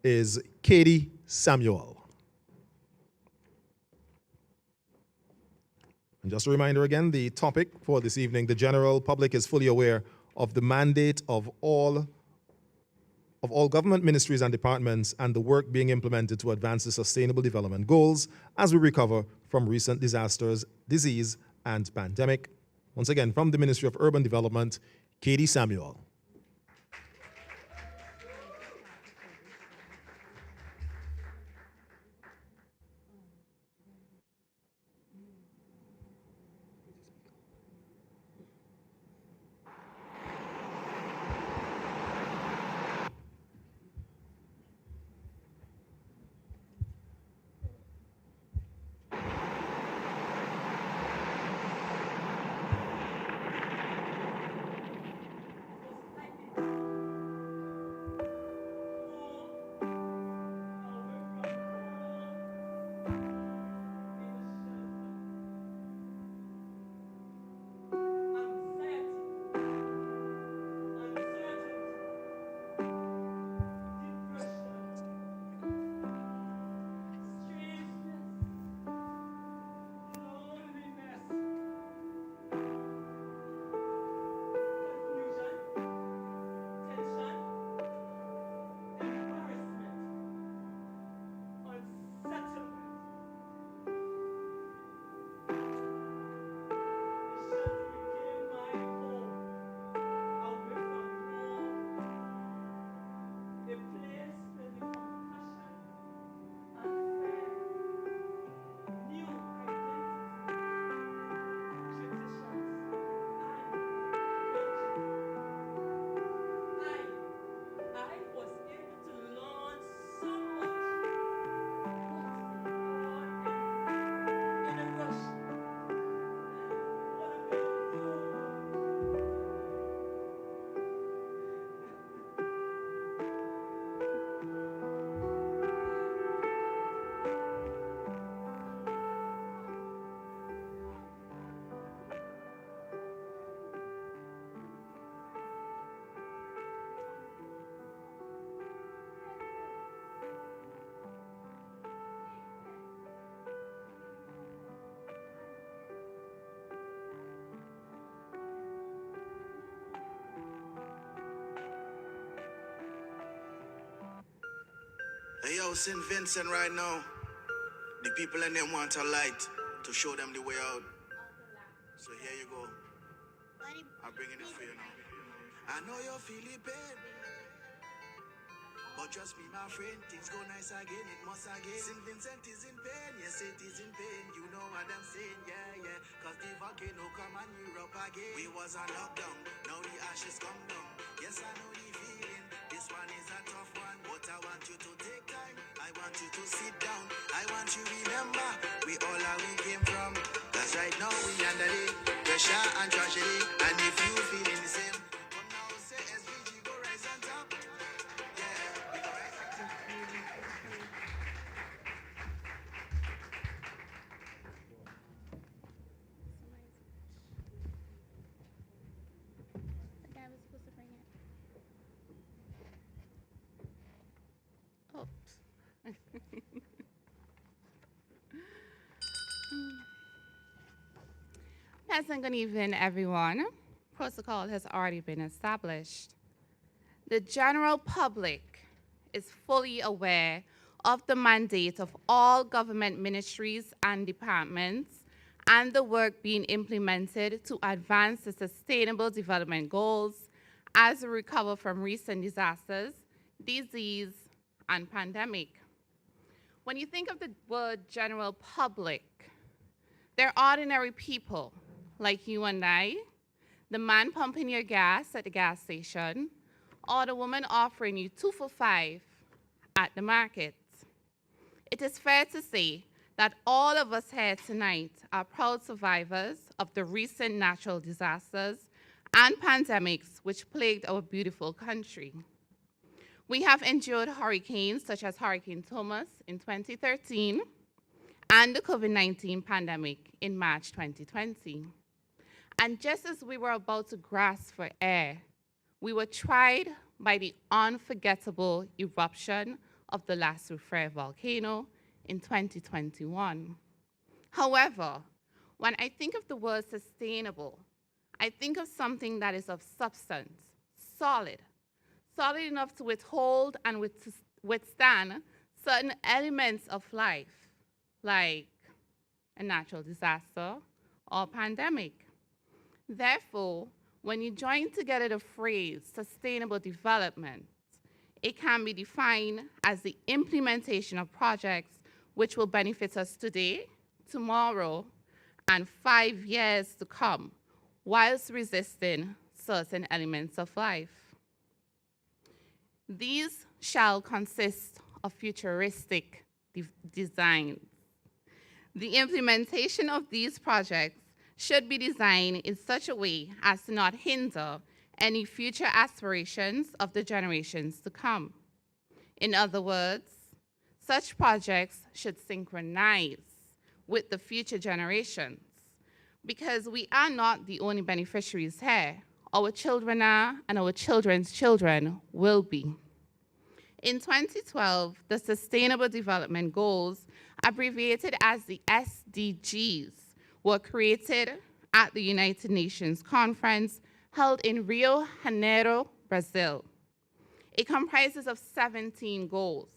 is Katie Samuel. And just a reminder again, the topic for this evening, the general public is fully aware of the mandate of all government ministries and departments and the work being implemented to advance the Sustainable Development Goals as we recover from recent disasters, disease, and pandemic. Once again, from the Ministry of Urban Development, Katie Samuel. Hey, yo, St. Vincent right now. The people in them want a light to show them the way out. So here you go. I'm bringing it for you now. I know you're feeling pain, but trust me, my friend, things go nice again, it must again. St. Vincent is in pain, yes, it is in pain. You know what I'm saying, yeah. Cause the volcano come and we're up again. We was on lockdown, now the ashes come down. Yes, I know the feeling, this one is a tough one. But I want you to take time, I want you to sit down. I want you to remember, we all are we came from. Cause right now we under the pressure and tragedy. And if you feeling the same, come now say SVG go rise on top. Yeah, we go rise on top. Pleasant good evening, everyone. Protocol has already been established. The general public is fully aware of the mandate of all government ministries and departments and the work being implemented to advance the Sustainable Development Goals as we recover from recent disasters, disease, and pandemic. When you think of the word general public, they're ordinary people like you and I, the man pumping your gas at the gas station, or the woman offering you 2 for $5 at the market. It is fair to say that all of us here tonight are proud survivors of the recent natural disasters and pandemics which plagued our beautiful country. We have endured hurricanes such as Hurricane Thomas in 2013 and the COVID-19 pandemic in March 2020. And just as we were about to grasp for air, we were tried by the unforgettable eruption of the La Soufrière volcano in 2021. However, when I think of the word sustainable, I think of something that is of substance, solid enough to withhold and withstand certain elements of life, like a natural disaster or pandemic. Therefore, when you join together the phrase sustainable development, it can be defined as the implementation of projects which will benefit us today, tomorrow, and 5 years to come, whilst resisting certain elements of life. These shall consist of futuristic designs. The implementation of these projects should be designed in such a way as to not hinder any future aspirations of the generations to come. In other words, such projects should synchronize with the future generations, because we are not the only beneficiaries here. Our children are, and our children's children will be. In 2012, the Sustainable Development Goals, abbreviated as the SDGs, were created at the United Nations Conference held in Rio de Janeiro, Brazil. It comprises of 17 goals,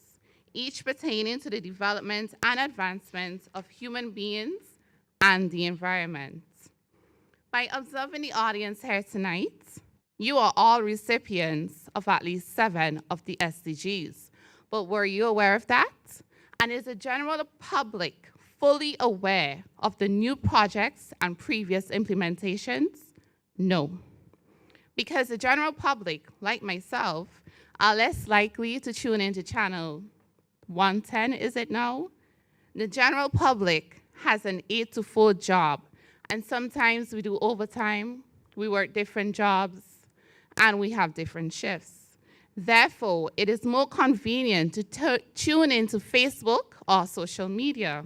each pertaining to the development and advancement of human beings and the environment. By observing the audience here tonight, you are all recipients of at least 7 of the SDGs. But were you aware of that? And is the general public fully aware of the new projects and previous implementations? No. Because the general public, like myself, are less likely to tune into channel 110, is it now? The general public has an 8 to 4 job, and sometimes we do overtime, we work different jobs, and we have different shifts. Therefore, it is more convenient to tune into Facebook or social media.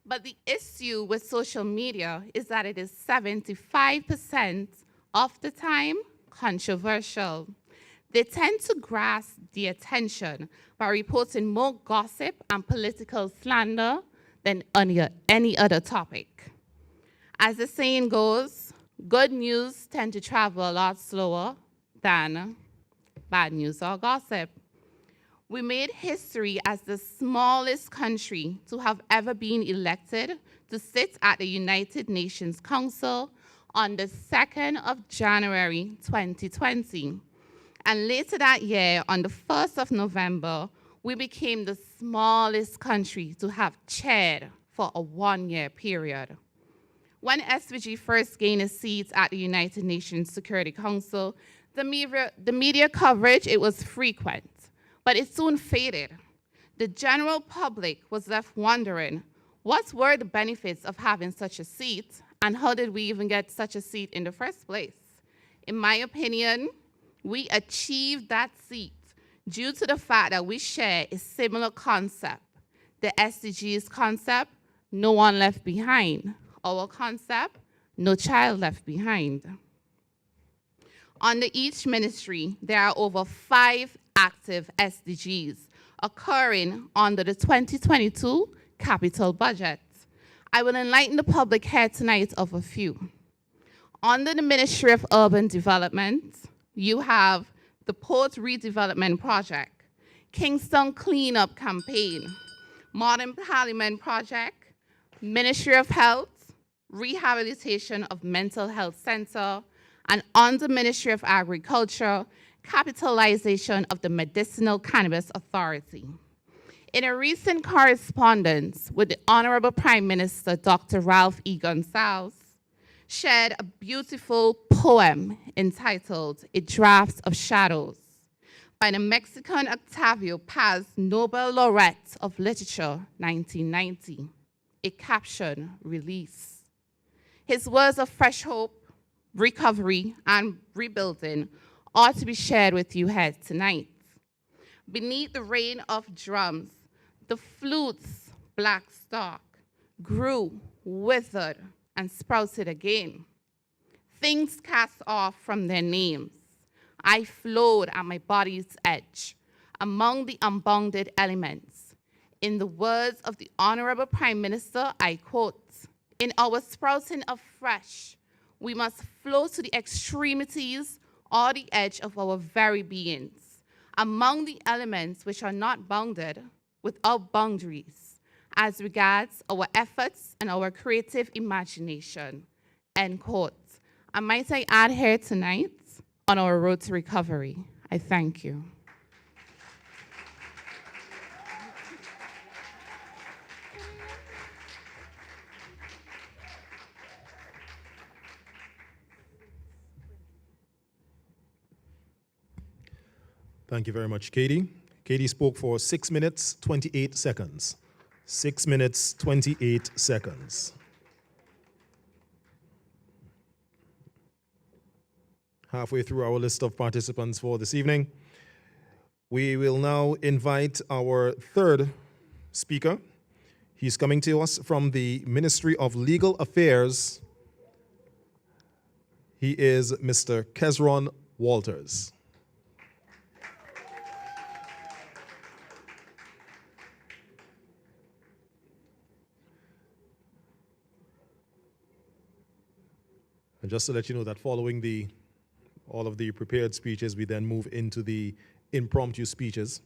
But the issue with social media is that it is 75% of the time controversial. They tend to grasp the attention by reporting more gossip and political slander than any other topic. As the saying goes, good news tend to travel a lot slower than bad news or gossip. We made history as the smallest country to have ever been elected to sit at the United Nations Council on the 2nd of January 2020. And later that year, on the 1st of November, we became the smallest country to have chaired for a 1-year period. When SVG first gained a seat at the United Nations Security Council, the media coverage, it was frequent, but it soon faded. The general public was left wondering, what were the benefits of having such a seat, and how did we even get such a seat in the first place? In my opinion, we achieved that seat due to the fact that we share a similar concept. The SDGs concept, no one left behind. Our concept, no child left behind. Under each ministry, there are over 5 active SDGs occurring under the 2022 capital budget. I will enlighten the public here tonight of a few. Under the Ministry of Urban Development, you have the Port Redevelopment Project, Kingston Cleanup Campaign, Modern Parliament Project, Ministry of Health, Rehabilitation of Mental Health Center, and under Ministry of Agriculture, capitalization of the Medicinal Cannabis Authority. In a recent correspondence with the Honorable Prime Minister, Dr. Ralph E. Gonsalves, shared a beautiful poem entitled A Draft of Shadows by the Mexican Octavio Paz Nobel Laureate of Literature, 1990, a caption release. His words of fresh hope, recovery, and rebuilding ought to be shared with you here tonight. Beneath the rain of drums, the flute's black stalk grew, withered, and sprouted again. Things cast off from their names. I flowed at my body's edge among the unbounded elements. In the words of the Honorable Prime Minister, I quote, "In our sprouting afresh, we must flow to the extremities or the edge of our very beings, among the elements which are not bounded, without boundaries, as regards our efforts and our creative imagination," end quote. And might I add here tonight, on our road to recovery. I thank you. Thank you very much, Katie. Katie spoke for 6 minutes, 28 seconds. 6 minutes, 28 seconds. Halfway through our list of participants for this evening. We will now invite our third speaker. He's coming to us from the Ministry of Legal Affairs. He is Mr. Kezron Walters. And just to let you know that following all of the prepared speeches, we then move into the impromptu speeches.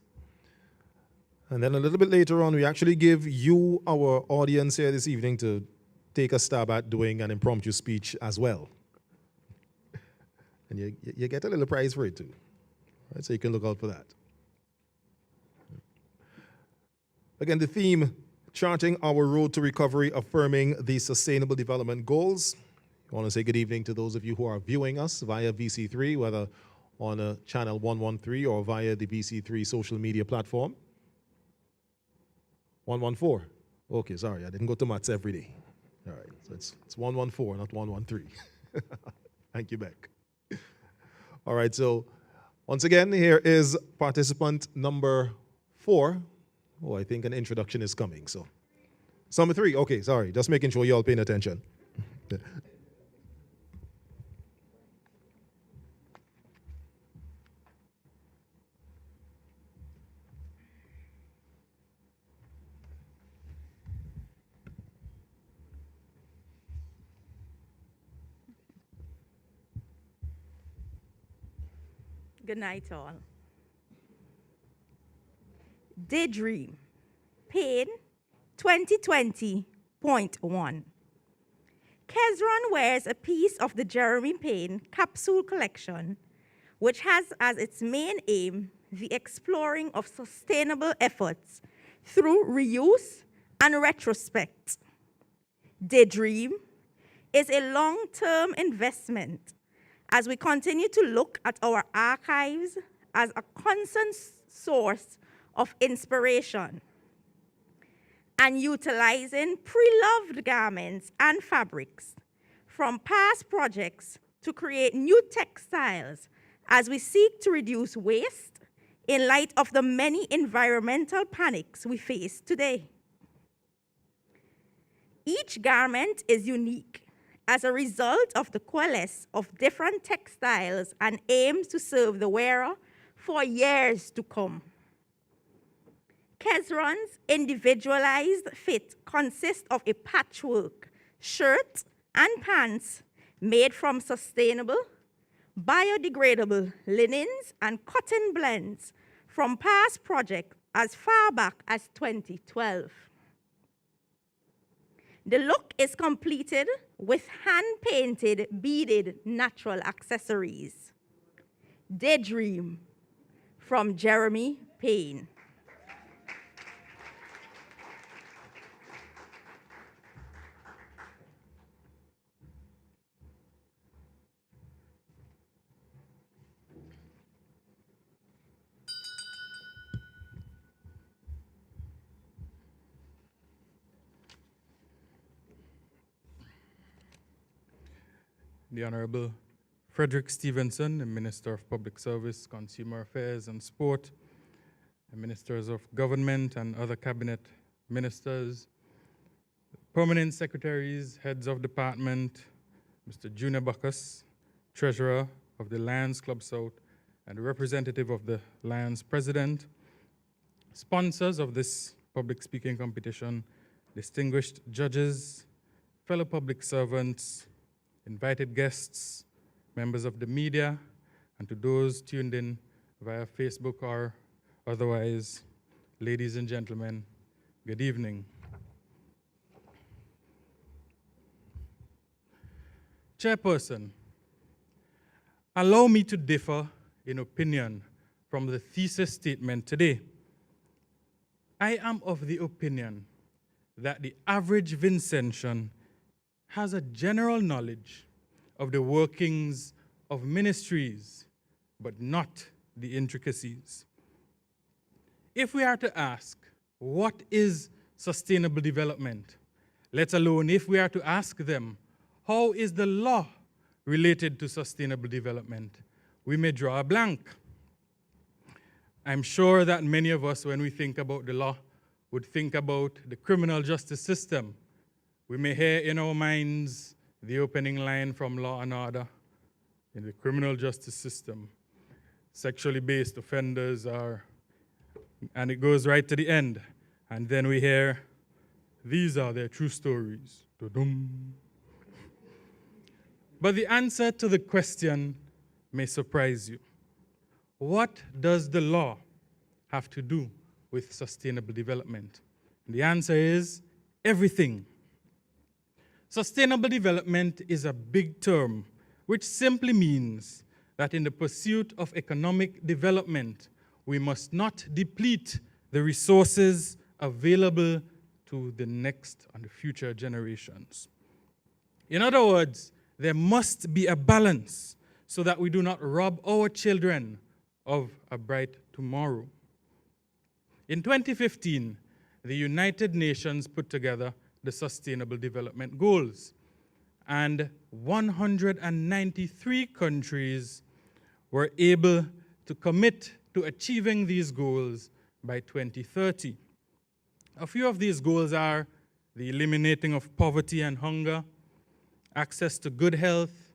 And then a little bit later on, we actually give you, our audience here this evening, to take a stab at doing an impromptu speech as well. And you get a little prize for it too. Right? So you can look out for that. Again, the theme, charting our road to recovery, affirming the Sustainable Development Goals. I want to say good evening to those of you who are viewing us via VC3, whether on channel 113 or via the VC3 social media platform. 114. Okay, sorry, I didn't go to maths every day. All right, so it's 114, not 113. Thank you, Beck. All right, so once again, here is participant number 4. Oh, I think an introduction is coming. So, number 3. Okay, sorry, just making sure you all paying attention. Good night, all. Daydream, Pain 2020.1. Kezron wears a piece of the Jeremy Payne capsule collection, which has as its main aim the exploring of sustainable efforts through reuse and retrospect. Daydream is a long-term investment as we continue to look at our archives as a constant source of inspiration and utilizing pre-loved garments and fabrics from past projects to create new textiles as we seek to reduce waste in light of the many environmental panics we face today. Each garment is unique as a result of the coalesce of different textiles and aims to serve the wearer for years to come. Kezron's individualized fit consists of a patchwork shirt and pants made from sustainable, biodegradable linens and cotton blends from past projects as far back as 2012. The look is completed with hand-painted beaded natural accessories. Daydream from Jeremy Payne. The Honorable Frederick Stevenson, the Minister of Public Service, Consumer Affairs and Sport, the Ministers of Government and other Cabinet Ministers, Permanent Secretaries, Heads of Department, Mr. Junior Bacchus, Treasurer of the Lions Club South and representative of the Lions President, sponsors of this public speaking competition, distinguished judges, fellow public servants, invited guests, members of the media, and to those tuned in via Facebook or otherwise, ladies and gentlemen, good evening. Chairperson, allow me to differ in opinion from the thesis statement today. I am of the opinion that the average Vincentian has a general knowledge of the workings of ministries, but not the intricacies. If we are to ask, what is sustainable development, let alone if we are to ask them, how is the law related to sustainable development, we may draw a blank. I'm sure that many of us, when we think about the law, would think about the criminal justice system. We may hear in our minds the opening line from Law and Order. In the criminal justice system, sexually based offenders are, and it goes right to the end. And then we hear, these are their true stories. Dum. But the answer to the question may surprise you. What does the law have to do with sustainable development? And the answer is everything. Sustainable development is a big term, which simply means that in the pursuit of economic development, we must not deplete the resources available to the next and the future generations. In other words, there must be a balance so that we do not rob our children of a bright tomorrow. In 2015, the United Nations put together the Sustainable Development Goals, and 193 countries were able to commit to achieving these goals by 2030. A few of these goals are the eliminating of poverty and hunger, access to good health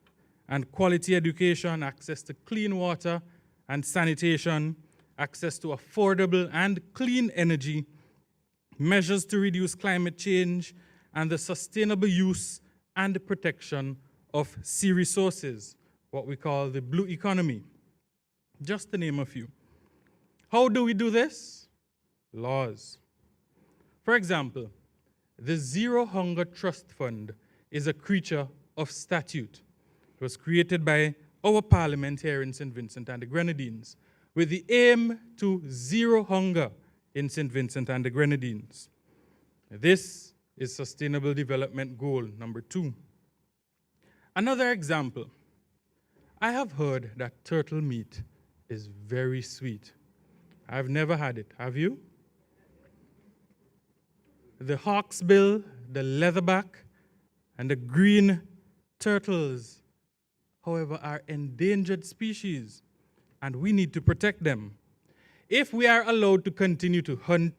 and quality education, access to clean water and sanitation, access to affordable and clean energy, measures to reduce climate change, and the sustainable use and protection of sea resources, what we call the blue economy, just to name a few. How do we do this? Laws. For example, the Zero Hunger Trust Fund is a creature of statute. It was created by our parliament here in St. Vincent and the Grenadines with the aim to zero hunger in St. Vincent and the Grenadines. This is Sustainable Development Goal number 2. Another example, I have heard that turtle meat is very sweet. I've never had it, have you? The hawksbill, the leatherback, and the green turtles, however, are endangered species, and we need to protect them. If we are allowed to continue to hunt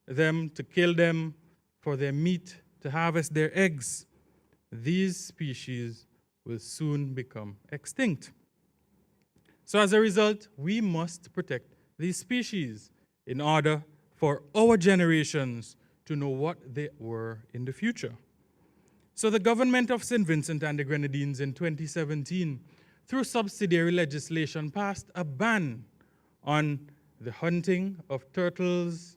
them, to kill them for their meat, to harvest their eggs, these species will soon become extinct. So as a result, we must protect these species in order for our generations to know what they were in the future. So the government of St. Vincent and the Grenadines in 2017, through subsidiary legislation, passed a ban on the hunting of turtles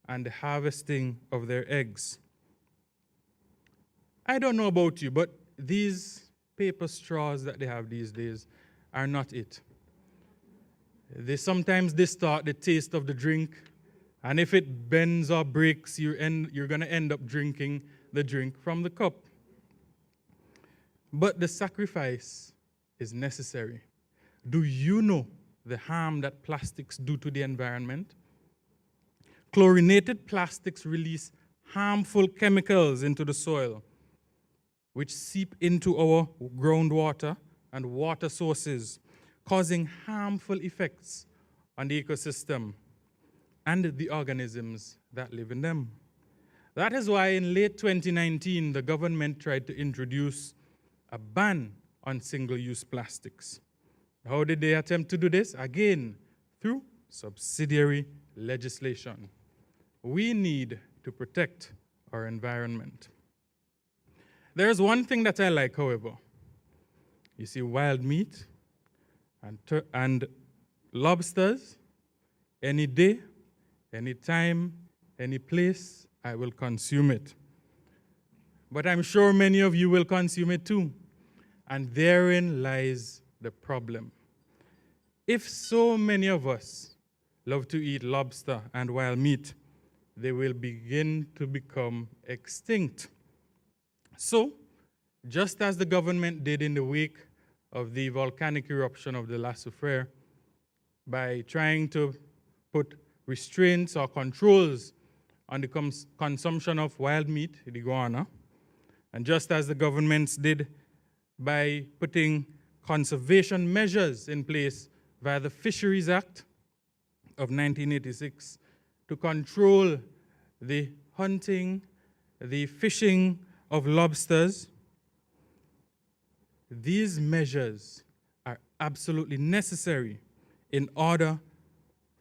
and the harvesting of their eggs. I don't know about you, but these paper straws that they have these days are not it. They sometimes distort the taste of the drink, and if it bends or breaks, you're going to end up drinking the drink from the cup. But the sacrifice is necessary. Do you know the harm that plastics do to the environment? Chlorinated plastics release harmful chemicals into the soil, which seep into our groundwater and water sources, causing harmful effects on the ecosystem and the organisms that live in them. That is why in late 2019, the government tried to introduce a ban on single-use plastics. How did they attempt to do this? Again, through subsidiary legislation. We need to protect our environment. There's one thing that I like, however. You see, wild meat and lobsters, any day, any time, any place, I will consume it. But I'm sure many of you will consume it too. And therein lies the problem. If so many of us love to eat lobster and wild meat, they will begin to become extinct. So, just as the government did in the wake of the volcanic eruption of the La Soufrière, by trying to put restraints or controls on the consumption of wild meat, the iguana, and just as the governments did by putting conservation measures in place via the Fisheries Act of 1986 to control the hunting, the fishing of lobsters, these measures are absolutely necessary in order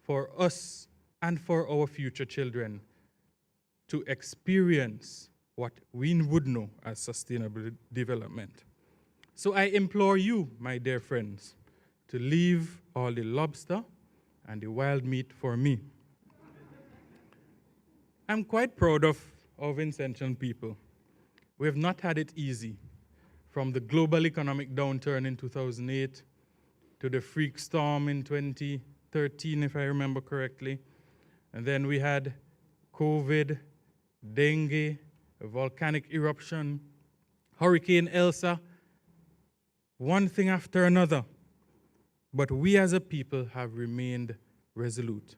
for us and for our future children to experience what we would know as sustainable development. So I implore you, my dear friends, to leave all the lobster and the wild meat for me. I'm quite proud of our Vincentian people. We have not had it easy, from the global economic downturn in 2008 to the freak storm in 2013, if I remember correctly. And then we had COVID, dengue, a volcanic eruption, Hurricane Elsa, one thing after another. But we as a people have remained resolute.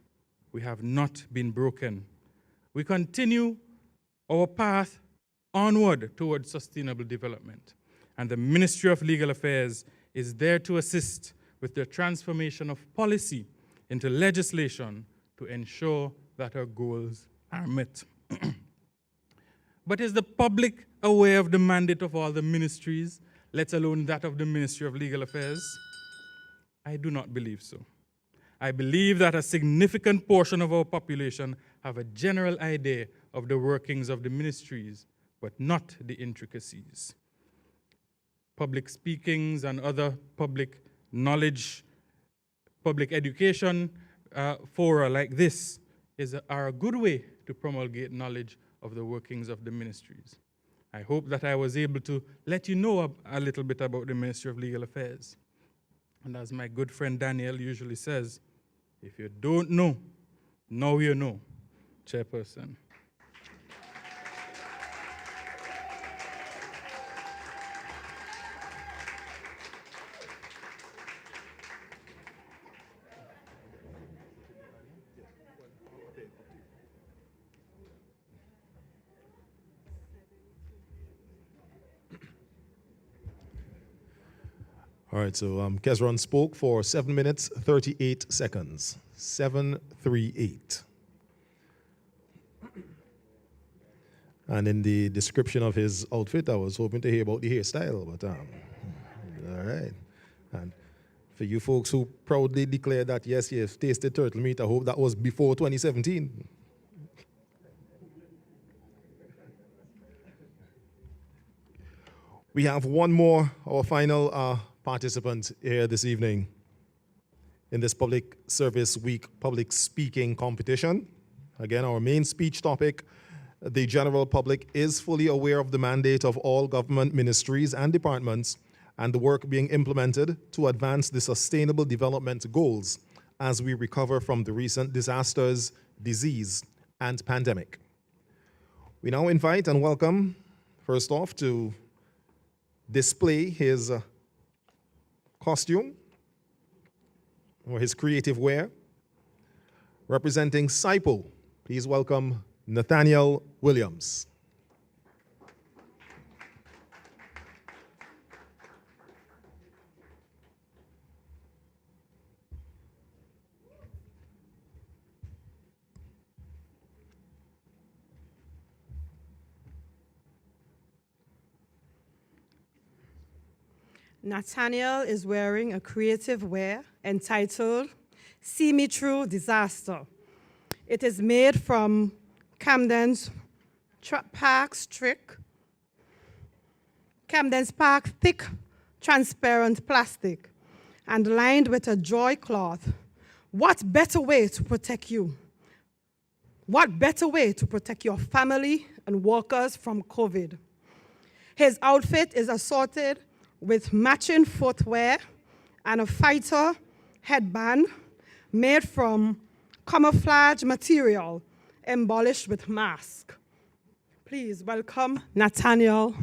We have not been broken. We continue our path onward towards sustainable development. And the Ministry of Legal Affairs is there to assist with the transformation of policy into legislation to ensure that our goals are met. But is the public aware of the mandate of all the ministries, let alone that of the Ministry of Legal Affairs? I do not believe so. I believe that a significant portion of our population have a general idea of the workings of the ministries, but not the intricacies. Public speakings and other public knowledge, public education fora like this are a good way to promulgate knowledge of the workings of the ministries. I hope that I was able to let you know a little bit about the Ministry of Legal Affairs. And as my good friend Daniel usually says, if you don't know, now you know. Chairperson. All right, so Kezron spoke for 7 minutes, 38 seconds. 738. And in the description of his outfit, I was hoping to hear about the hairstyle, but all right. And for you folks who proudly declare that, yes, you've tasted turtle meat, I hope that was before 2017. We have one more, our final participant here this evening in this Public Service Week public speaking competition. Again, our main speech topic: the general public is fully aware of the mandate of all government ministries and departments and the work being implemented to advance the Sustainable Development Goals as we recover from the recent disasters, disease, and pandemic. We now invite and welcome, first off, to display his costume or his creative wear, representing CIPO. Please welcome Nathaniel Williams. Nathaniel is wearing a creative wear entitled See Me Through Disaster. It is made from Camden's Park thick, transparent plastic and lined with a joy cloth. What better way to protect you? What better way to protect your family and workers from COVID? His outfit is assorted with matching footwear and a fighter headband made from camouflage material embellished with mask. Please welcome Nathaniel.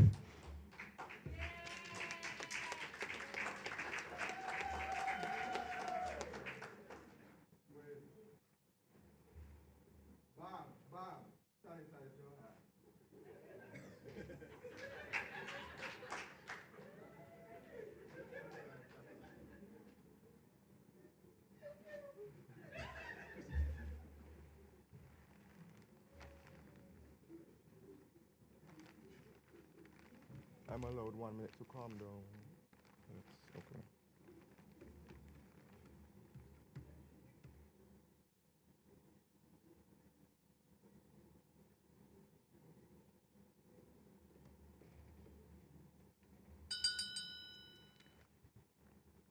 I'm allowed 1 minute to calm down. That's okay.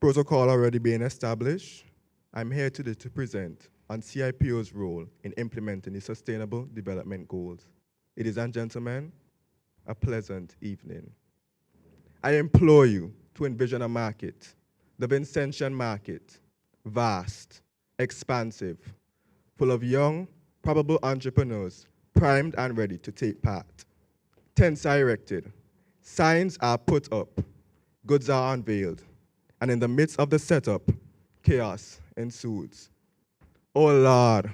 Protocol already being established. I'm here today to present on CIPO's role in implementing the Sustainable Development Goals. Ladies and gentlemen, a pleasant evening. I implore you to envision a market, the Vincentian market, vast, expansive, full of young, probable entrepreneurs, primed and ready to take part. Tents are erected, signs are put up, goods are unveiled, and in the midst of the setup, chaos ensues. Oh Lord,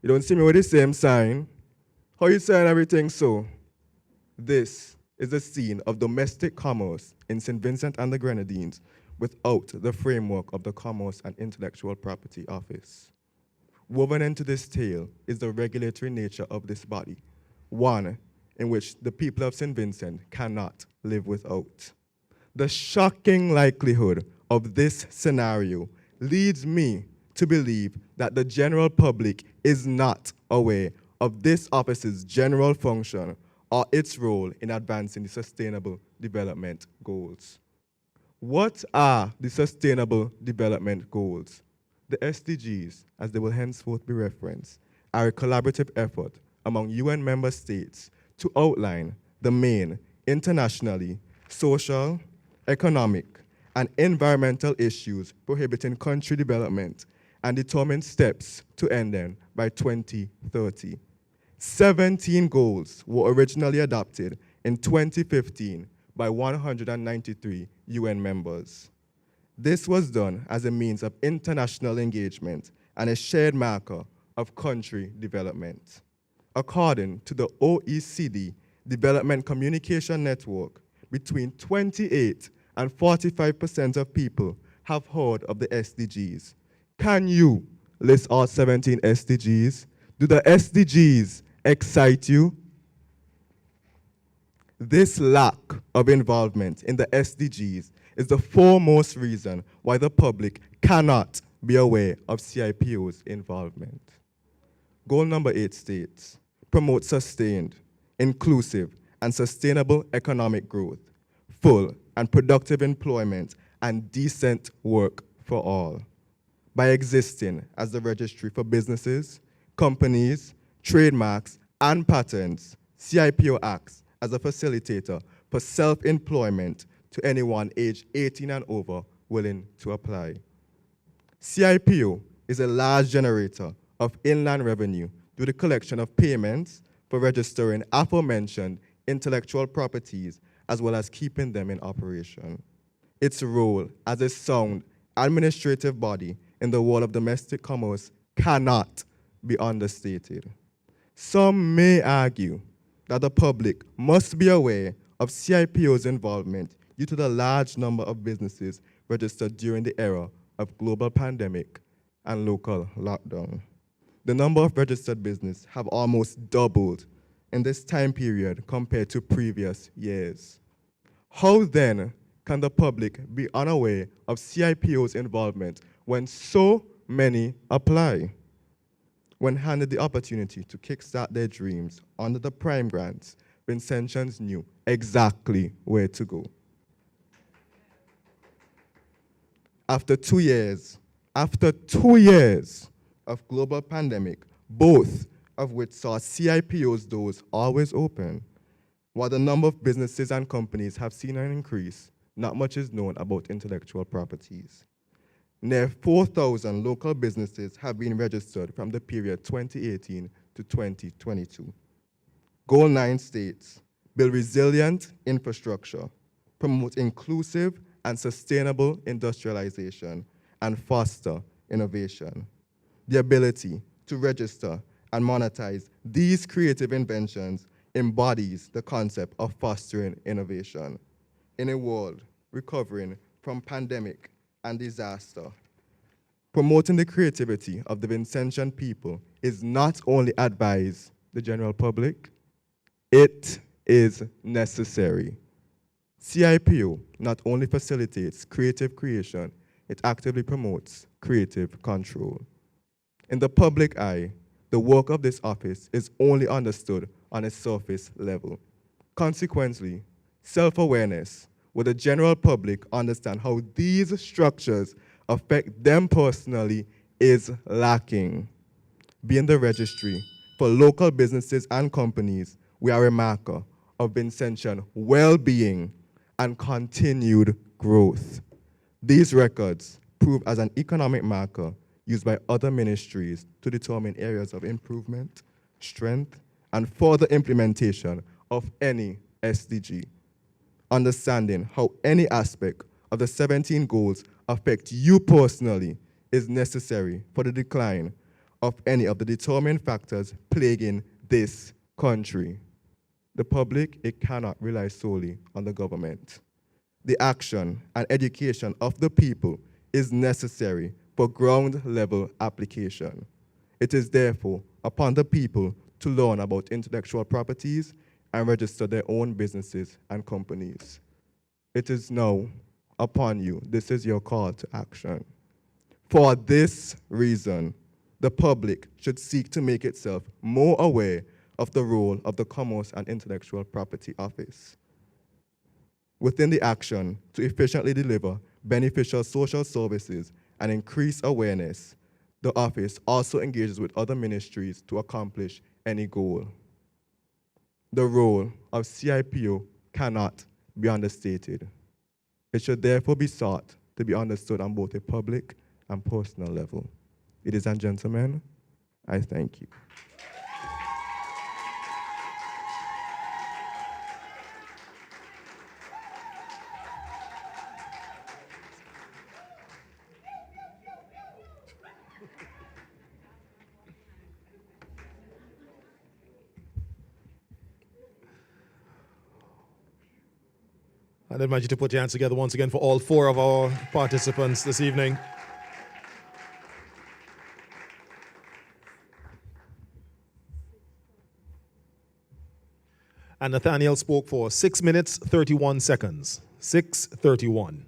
you don't see me with the same sign? How you saying everything so? This is the scene of domestic commerce in St. Vincent and the Grenadines without the framework of the Commerce and Intellectual Property Office. Woven into this tale is the regulatory nature of this body, one in which the people of St. Vincent cannot live without. The shocking likelihood of this scenario leads me to believe that the general public is not aware of this office's general function or its role in advancing the Sustainable Development Goals. What are the Sustainable Development Goals? The SDGs, as they will henceforth be referenced, are a collaborative effort among UN member states to outline the main internationally social, economic, and environmental issues prohibiting country development and determine steps to end them by 2030. 17 goals were originally adopted in 2015 by 193 UN members. This was done as a means of international engagement and a shared marker of country development. According to the OECD Development Communication Network, between 28 and 45% of people have heard of the SDGs. Can you list all 17 SDGs? Do the SDGs excite you? This lack of involvement in the SDGs is the foremost reason why the public cannot be aware of CIPO's involvement. Goal number 8 states, promote sustained, inclusive, and sustainable economic growth, full, and productive employment and decent work for all. By existing as the registry for businesses, companies, trademarks, and patents, CIPO acts as a facilitator for self-employment to anyone aged 18 and over willing to apply. CIPO is a large generator of inland revenue through the collection of payments for registering aforementioned intellectual properties as well as keeping them in operation. Its role as a sound administrative body in the world of domestic commerce cannot be understated. Some may argue that the public must be aware of CIPO's involvement due to the large number of businesses registered during the era of global pandemic and local lockdown. The number of registered businesses have almost doubled in this time period compared to previous years. How then can the public be unaware of CIPO's involvement when so many apply? When handed the opportunity to kickstart their dreams under the Prime grants, Vincentians knew exactly where to go. After 2 years of global pandemic, both of which saw CIPO's doors always open, while the number of businesses and companies have seen an increase, not much is known about intellectual properties. Near 4,000 local businesses have been registered from the period 2018 to 2022. Goal 9 states, build resilient infrastructure, promote inclusive and sustainable industrialization, and foster innovation. The ability to register and monetize these creative inventions embodies the concept of fostering innovation. In a world recovering from pandemic and disaster, promoting the creativity of the Vincentian people is not only advised the general public, it is necessary. CIPO not only facilitates creative creation, it actively promotes creative control. In the public eye, the work of this office is only understood on a surface level. Consequently, self-awareness, where the general public understand how these structures affect them personally, is lacking. Being the registry for local businesses and companies, we are a marker of Vincentian well-being and continued growth. These records prove as an economic marker used by other ministries to determine areas of improvement, strength, and further implementation of any SDG. Understanding how any aspect of the 17 goals affect you personally is necessary for the decline of any of the determining factors plaguing this country. The public, it cannot rely solely on the government. The action and education of the people is necessary for ground-level application. It is therefore upon the people to learn about intellectual properties and register their own businesses and companies. It is now upon you. This is your call to action. For this reason, the public should seek to make itself more aware of the role of the Commerce and Intellectual Property Office within the action to efficiently deliver beneficial social services and increase awareness. The office also engages with other ministries to accomplish any goal. The role of CIPO cannot be understated. It should therefore be sought to be understood on both a public and personal level. Ladies and gentlemen, I thank you. I'd invite you to put your hands together once again for all 4 of our participants this evening. And Nathaniel spoke for 6 minutes, 31 seconds. 6:31.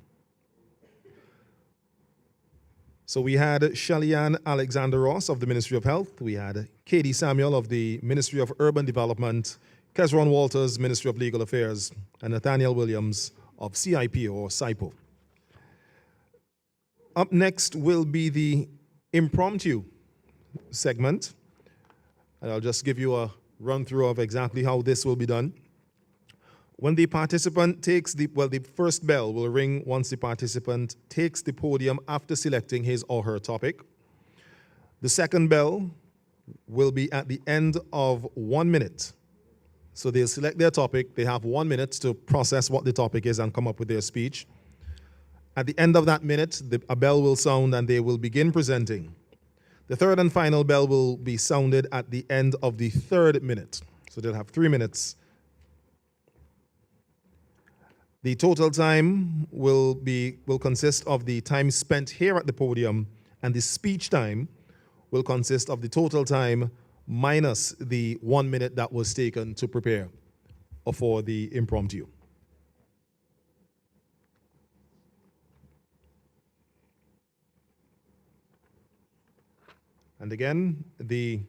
So we had Shalian Alexander Ross of the Ministry of Health. We had Katie Samuel of the Ministry of Urban Development, Kezron Walters, Ministry of Legal Affairs, and Nathaniel Williams of CIPO or CIPO. Up next will be the impromptu segment. And I'll just give you a run through of exactly how this will be done. When the participant takes the first bell will ring once the participant takes the podium after selecting his or her topic. The second bell will be at the end of 1 minute. So they'll select their topic, they have 1 minute to process what the topic is and come up with their speech. At the end of that minute, a bell will sound and they will begin presenting. The third and final bell will be sounded at the end of the 3rd minute. So they'll have 3 minutes. The total time will consist of the time spent here at the podium, and the speech time will consist of the total time minus the 1 minute that was taken to prepare for the impromptu. And again, the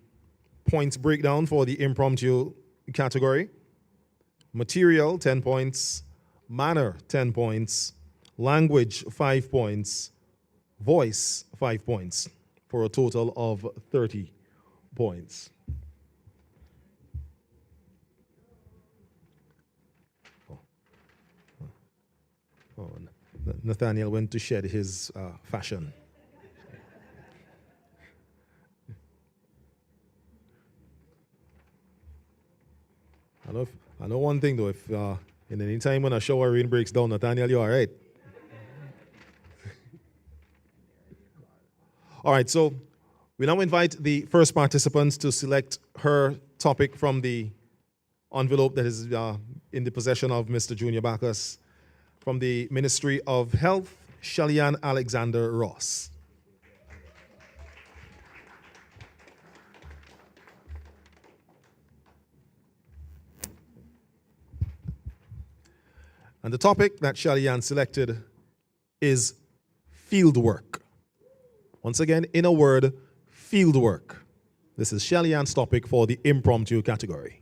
points breakdown for the impromptu category: material, 10 points, manner, 10 points, language, 5 points, voice, 5 points, for a total of 30 points. Nathaniel went to shed his fashion. I know one thing though, if in any time when a shower rain breaks down, Nathaniel, you all right? All right, so we now invite the first participants to select her topic from the envelope that is in the possession of Mr. Junior Bacchus. From the Ministry of Health, Shellyanne Alexander Ross. And the topic that Shellyanne selected is field work. Once again, in a word, field work. This is Shellyanne's topic for the impromptu category.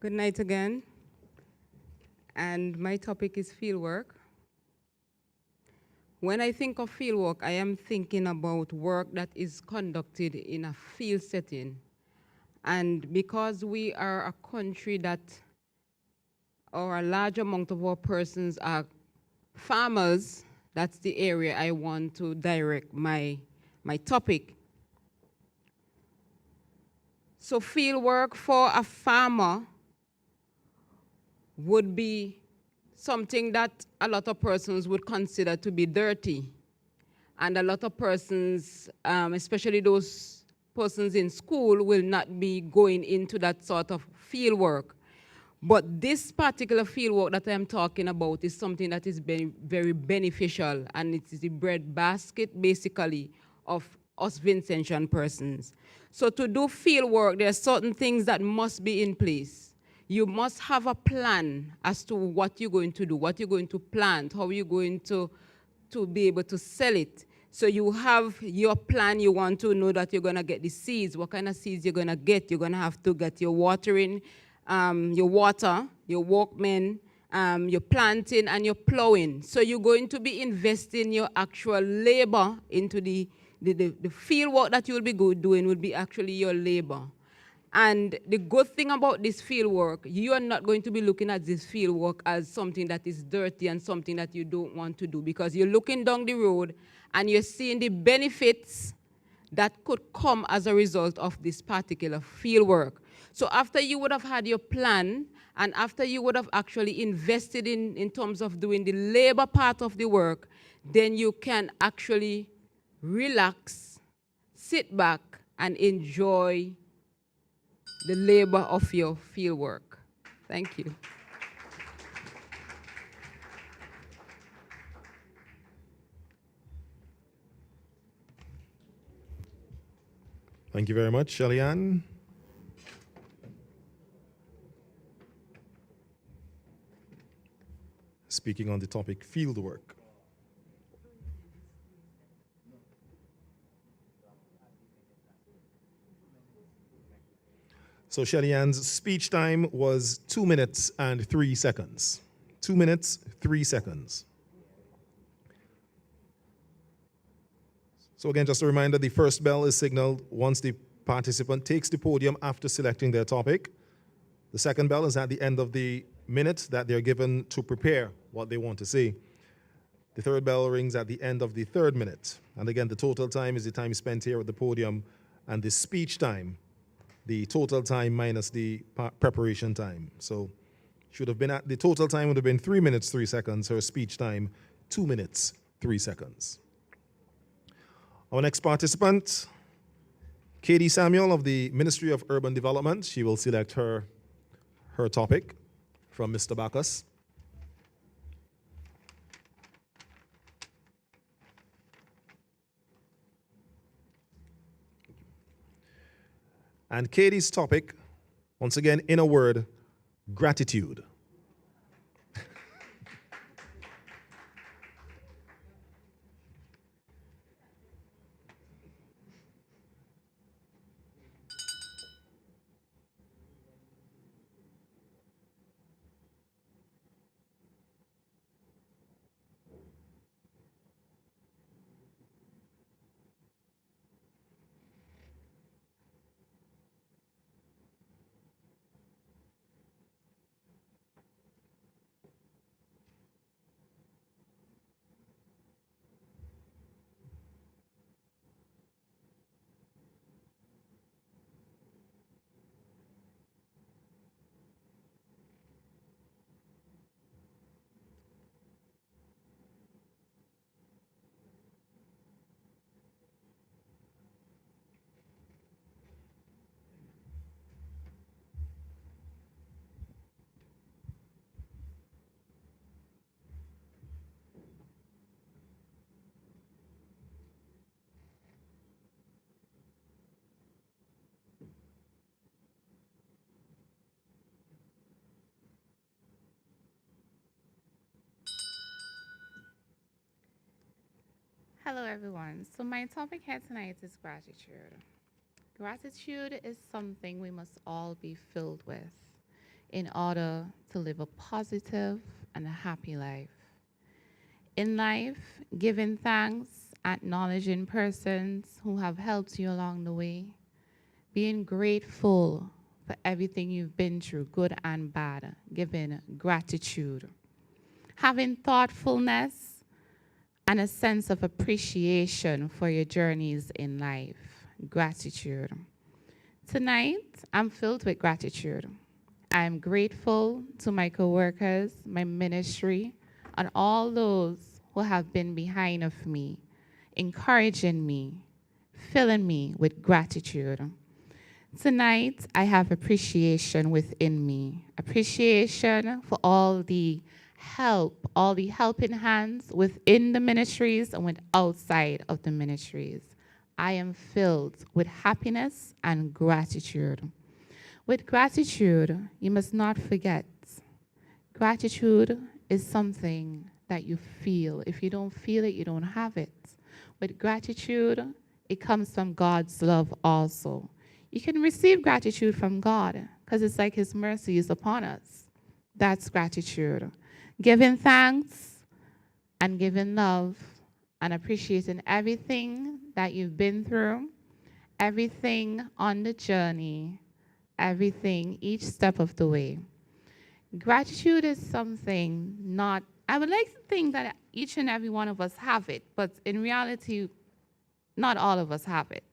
Good night again. And my topic is fieldwork. When I think of fieldwork, I am thinking about work that is conducted in a field setting. And because we are a country that, or a large amount of our persons are farmers, that's the area I want to direct my topic. So fieldwork for a farmer would be something that a lot of persons would consider to be dirty. And a lot of persons, especially those persons in school, will not be going into that sort of field work. But this particular field work that I'm talking about is something that is very beneficial, and it is the breadbasket, basically, of us Vincentian persons. So to do field work, there are certain things that must be in place. You must have a plan as to what you're going to do, what you're going to plant, how you're going to be able to sell it. So you have your plan. You want to know that you're going to get the seeds, what kind of seeds you're going to get. You're going to have to get your watering, your water, your workmen, you're planting and you're plowing. So you're going to be investing your actual labor into the field work that you'll be doing will be actually your labor. And the good thing about this field work, you are not going to be looking at this field work as something that is dirty and something that you don't want to do, because you're looking down the road and you're seeing the benefits that could come as a result of this particular field work. So after you would have had your plan, and after you would have actually invested in terms of doing the labor part of the work, then you can actually relax, sit back, and enjoy the labor of your field work. Thank you. Thank you very much, Shelly-Ann. Speaking on the topic field work. So Shelly-Ann's speech time was 2 minutes and 3 seconds. 2 minutes, 3 seconds. So again, just a reminder, the first bell is signaled once the participant takes the podium after selecting their topic. The second bell is at the end of the minute that they're given to prepare what they want to say. The third bell rings at the end of the third minute. And again, the total time is the time spent here at the podium, and the speech time, the total time minus the preparation time. So should have been at the total time would have been 3 minutes, 3 seconds. Her speech time, 2 minutes, 3 seconds. Our next participant, Katie Samuel of the Ministry of Urban Development. She will select her topic from Mr. Bacchus. And Katie's topic, once again, in a word, gratitude. Hello, everyone. So my topic here tonight is gratitude. Gratitude is something we must all be filled with in order to live a positive and a happy life. In life, giving thanks, acknowledging persons who have helped you along the way, being grateful for everything you've been through, good and bad, giving gratitude, having thoughtfulness, and a sense of appreciation for your journeys in life. Gratitude. Tonight, I'm filled with gratitude. I'm grateful to my coworkers, my ministry, and all those who have been behind of me, encouraging me, filling me with gratitude. Tonight, I have appreciation within me. Appreciation for all the help, all the helping hands within the ministries and with outside of the ministries. I am filled with happiness and gratitude. With gratitude, you must not forget, gratitude is something that you feel. If you don't feel it, you don't have it. With gratitude, it comes from God's love also. You can receive gratitude from God because it's like His mercy is upon us. That's gratitude. giving thanks and giving love and appreciating everything that you've been through, everything on the journey, everything each step of the way. Gratitude is something I would like to think that each and every one of us have it, but in reality, not all of us have it.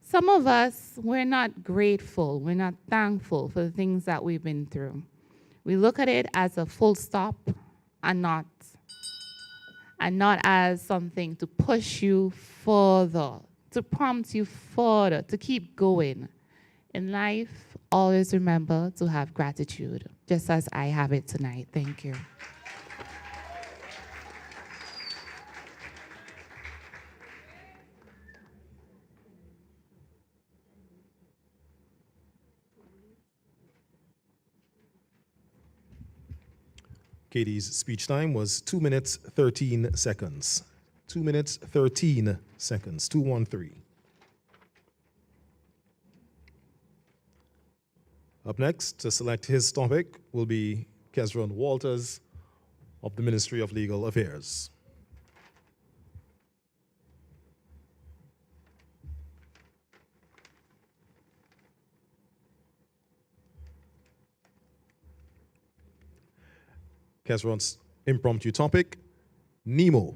Some of us, we're not grateful, we're not thankful for the things that we've been through. We look at it as a full stop and not as something to push you further, to prompt you further, to keep going. In life, always remember to have gratitude, just as I have it tonight. Thank you. Katie's speech time was 2 minutes, 13 seconds. 2 minutes, 13 seconds, 213. Up next, to select his topic, will be Kezron Walters of the Ministry of Legal Affairs. Kezron's impromptu topic, Nemo.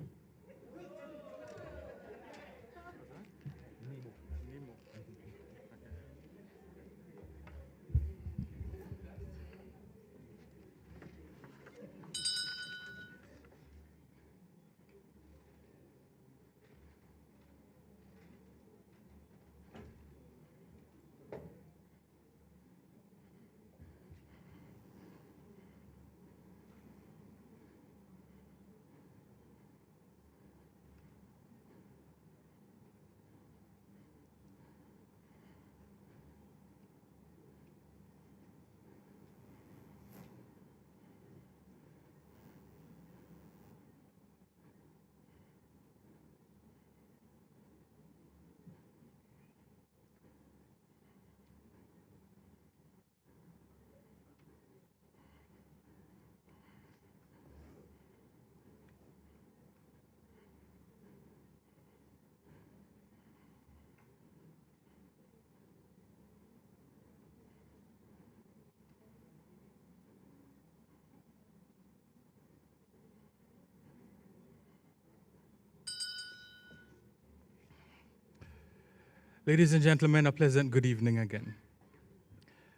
Ladies and gentlemen, a pleasant good evening again.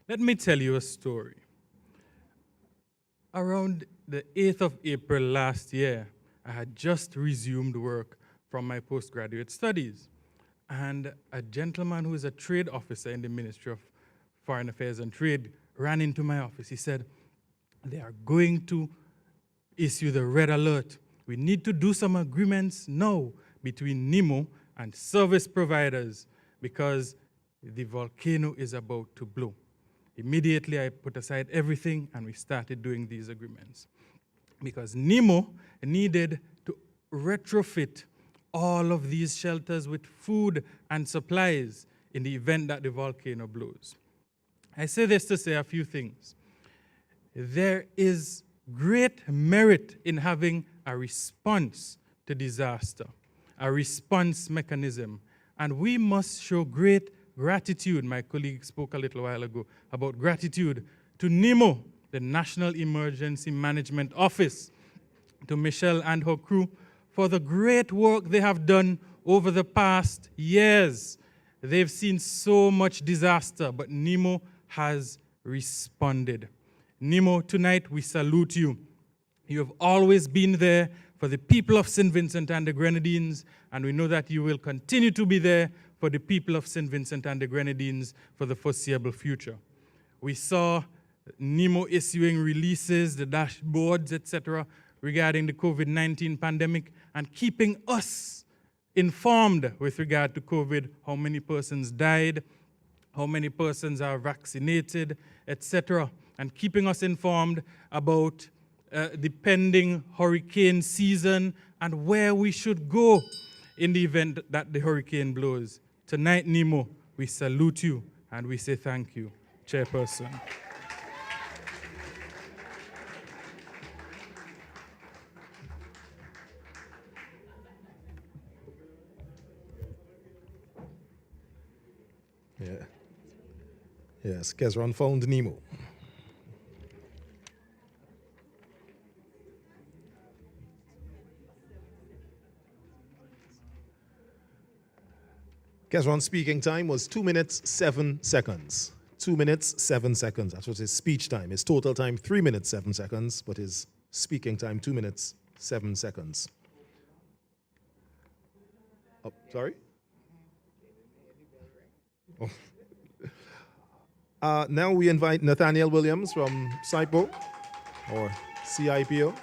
Let me tell you a story. Around the 8th of April last year, I had just resumed work from my postgraduate studies. And a gentleman who is a trade officer in the Ministry of Foreign Affairs and Trade ran into my office. He said, they are going to issue the red alert. We need to do some agreements now between NEMO and service providers because the volcano is about to blow. Immediately, I put aside everything and we started doing these agreements. Because NEMO needed to retrofit all of these shelters with food and supplies in the event that the volcano blows. I say this to say a few things. There is great merit in having a response to disaster, a response mechanism, and we must show great gratitude. My colleague spoke a little while ago about gratitude to NEMO, the National Emergency Management Office, to Michelle and her crew for the great work they have done over the past years. They've seen so much disaster, but NEMO has responded. NEMO, tonight we salute you. You have always been there for the people of St. Vincent and the Grenadines, and we know that you will continue to be there for the people of St. Vincent and the Grenadines for the foreseeable future. We saw NEMO issuing releases, the dashboards, etc., regarding the COVID-19 pandemic and keeping us informed with regard to COVID, how many persons died, how many persons are vaccinated, etc., and keeping us informed about the pending hurricane season and where we should go in the event that the hurricane blows. Tonight, NEMO, we salute you and we say thank you, Chairperson. Yeah. Yes, Kezron found Nemo. Kezron's speaking time was 2 minutes, 7 seconds. 2 minutes, 7 seconds. That's what his speech time. His total time, 3 minutes, 7 seconds, but his speaking time, 2 minutes, 7 seconds. Oh, sorry? Oh. Now we invite Nathaniel Williams from CIPO, or CIPO.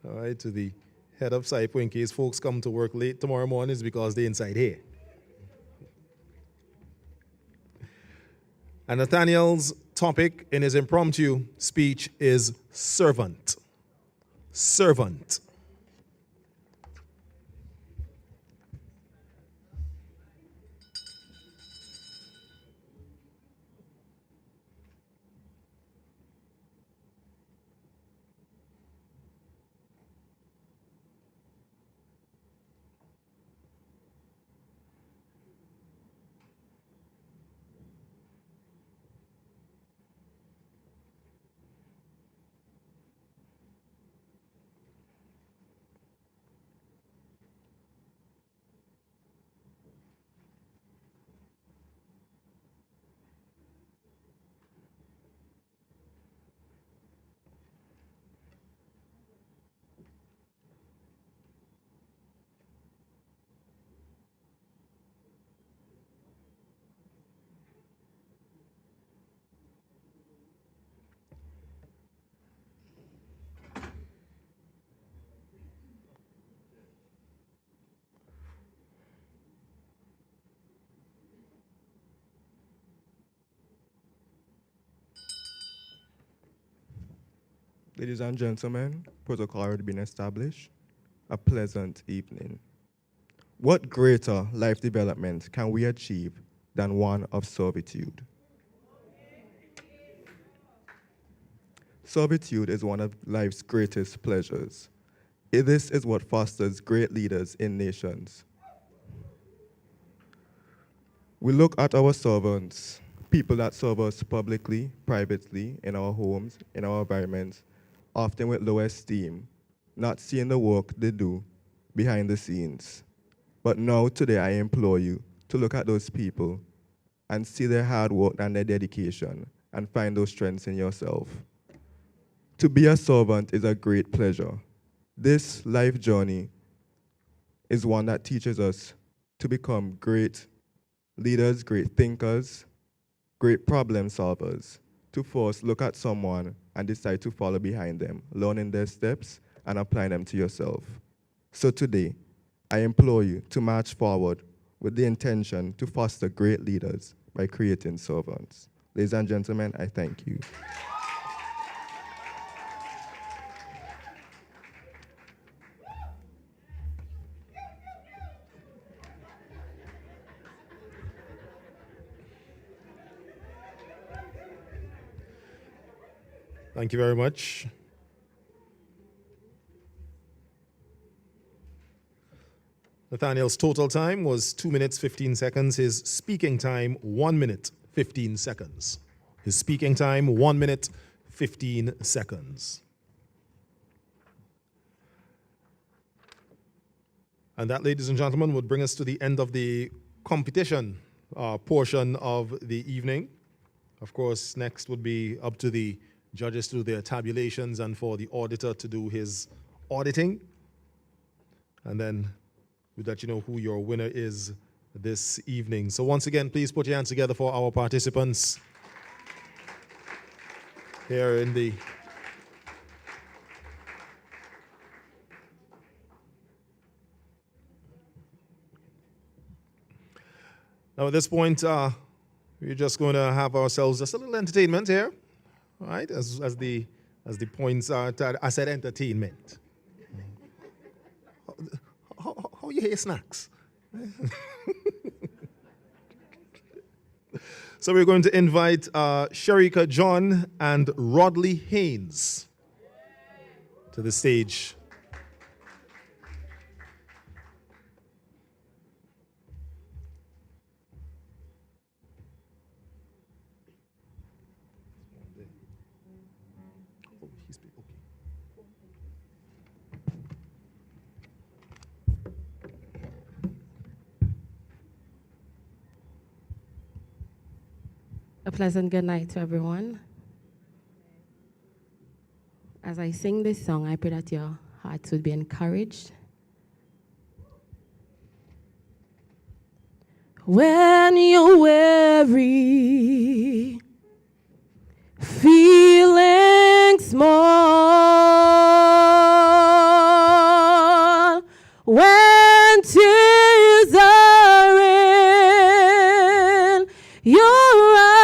All right, to the head of CIPO, in case folks come to work late tomorrow morning, is because they're inside here. And Nathaniel's topic in his impromptu speech is servant. Servant. Ladies and gentlemen, protocol already been established. A pleasant evening. What greater life development can we achieve than one of servitude? Servitude is one of life's greatest pleasures. This is what fosters great leaders in nations. We look at our servants, people that serve us publicly, privately, in our homes, in our environments, often with low esteem, not seeing the work they do behind the scenes. But now, today, I implore you to look at those people and see their hard work and their dedication and find those strengths in yourself. To be a servant is a great pleasure. This life journey is one that teaches us to become great leaders, great thinkers, great problem solvers. To first look at someone and decide to follow behind them, learning their steps and applying them to yourself. So today, I implore you to march forward with the intention to foster great leaders by creating servants. Ladies and gentlemen, I thank you. Thank you very much. Nathaniel's total time was 2 minutes, 15 seconds. His speaking time, 1 minute, 15 seconds. His speaking time, 1 minute, 15 seconds. And that, ladies and gentlemen, would bring us to the end of the competition portion of the evening. Of course, next would be up to the judges to do their tabulations and for the auditor to do his auditing. And then we'll let you know who your winner is this evening. So once again, please put your hands together for our participants here in the Now at this point, we're just going to have ourselves just a little entertainment here. All right, as the points are, I said entertainment. How you hear snacks? So we're going to invite Sharika John and Rodley Haynes to the stage. A pleasant good night to everyone. As I sing this song, I pray that your hearts would be encouraged. When you're weary, feeling small, when tears are in your eyes,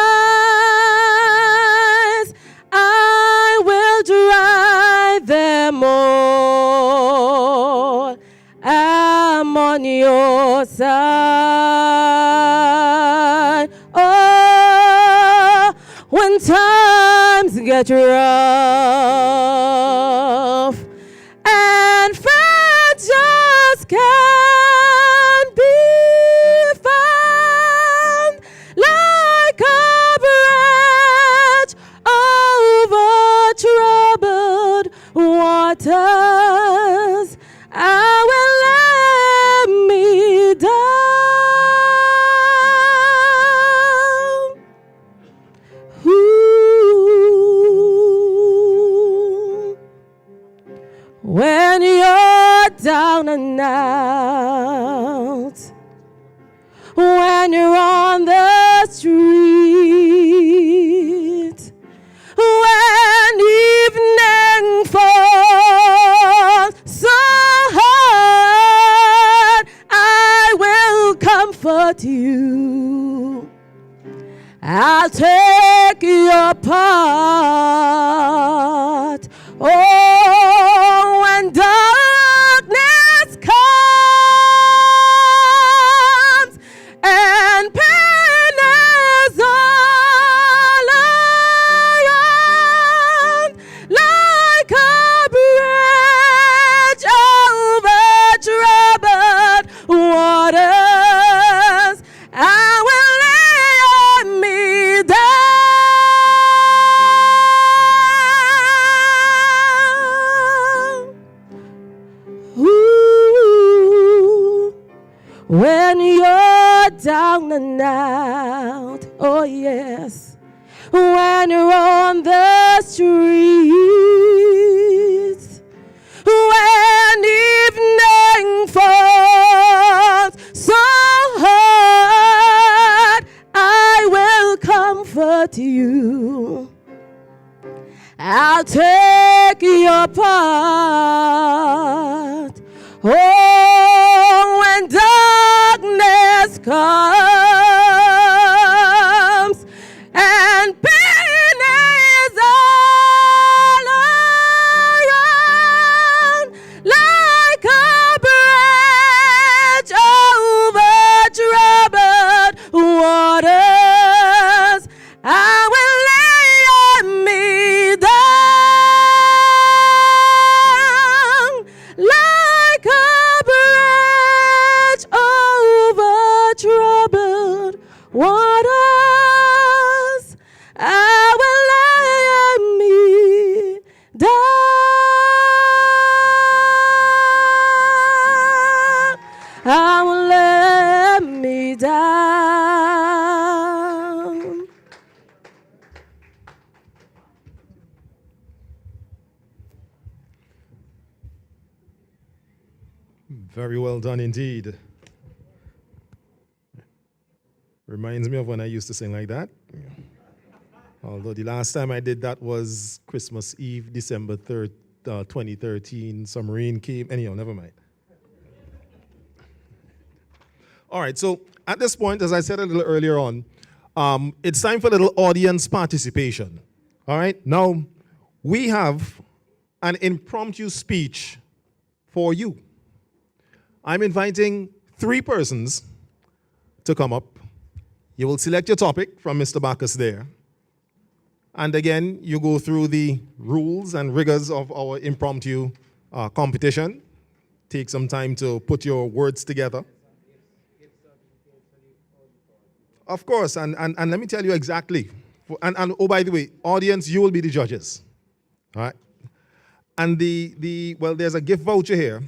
I will dry them all. I'm on your side. Oh, when times get rough and friends just can't be found, like a bridge over troubled waters, I will let me down. Ooh. When you're down and out, when you're on the street, when evening falls so hard, I will comfort you. I'll take your part. Oh, when darkness comes and pain is all around, like a bridge over troubled waters, I will lay me down. Ooh, when you're down and out, oh yes, when you're on the streets, when evening falls so hard, I will comfort you. I'll take your part. Oh, when darkness comes and pain is all around, like a bridge over troubled waters, I will lay me down, like a bridge over troubled waters, I will lay me down. I will lay me down. Very well done indeed. Reminds me of when I used to sing like that. Although the last time I did that was Christmas Eve, December 3rd, 2013. Some rain came. Anyhow, never mind. All right, so at this point, as I said a little earlier on, it's time for a little audience participation. All right, now we have an impromptu speech for you. I'm inviting 3 persons to come up. You will select your topic from Mr. Bacchus there. And again, you go through the rules and rigors of our impromptu competition. Take some time to put your words together. Of course, and let me tell you exactly. And oh, by the way, audience, you will be the judges. All right? And well, there's a gift voucher here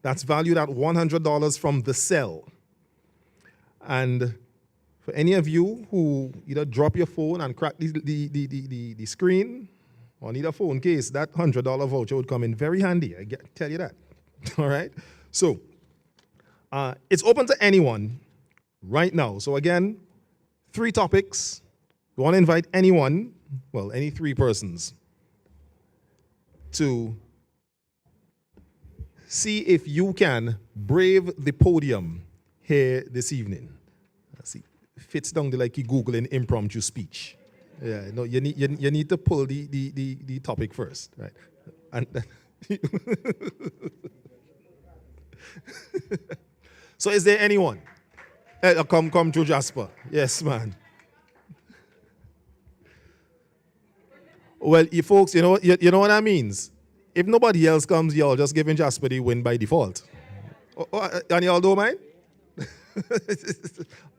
that's valued at $100 from The Cell. And For any of you who either drop your phone and crack the screen on either phone case, that $100 voucher would come in very handy. Tell you that. All right? So, it's open to anyone right now. So again, 3 topics. We want to invite anyone, well, any 3 persons, to see if you can brave the podium here this evening. Let's see. Fits down the like you Googling impromptu speech. Yeah, no, you need to pull the topic first, right? And so is there anyone? Come to Jasper. Yes, man. Well, you folks, you know what that means? If nobody else comes, y'all just giving Jasper the win by default. And y'all don't mind?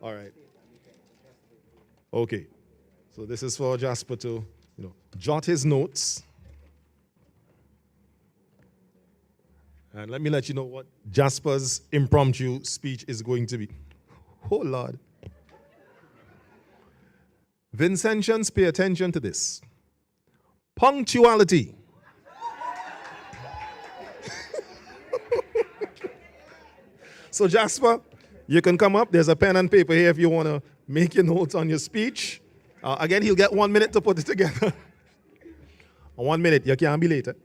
All right. Okay. So this is for Jasper to, jot his notes. And let me let you know what Jasper's impromptu speech is going to be. Oh, Lord. Vincentians, pay attention to this. Punctuality. So, Jasper, you can come up. There's a pen and paper here if you want to make your notes on your speech. Again, he'll get 1 minute to put it together. 1 minute. You can't be later.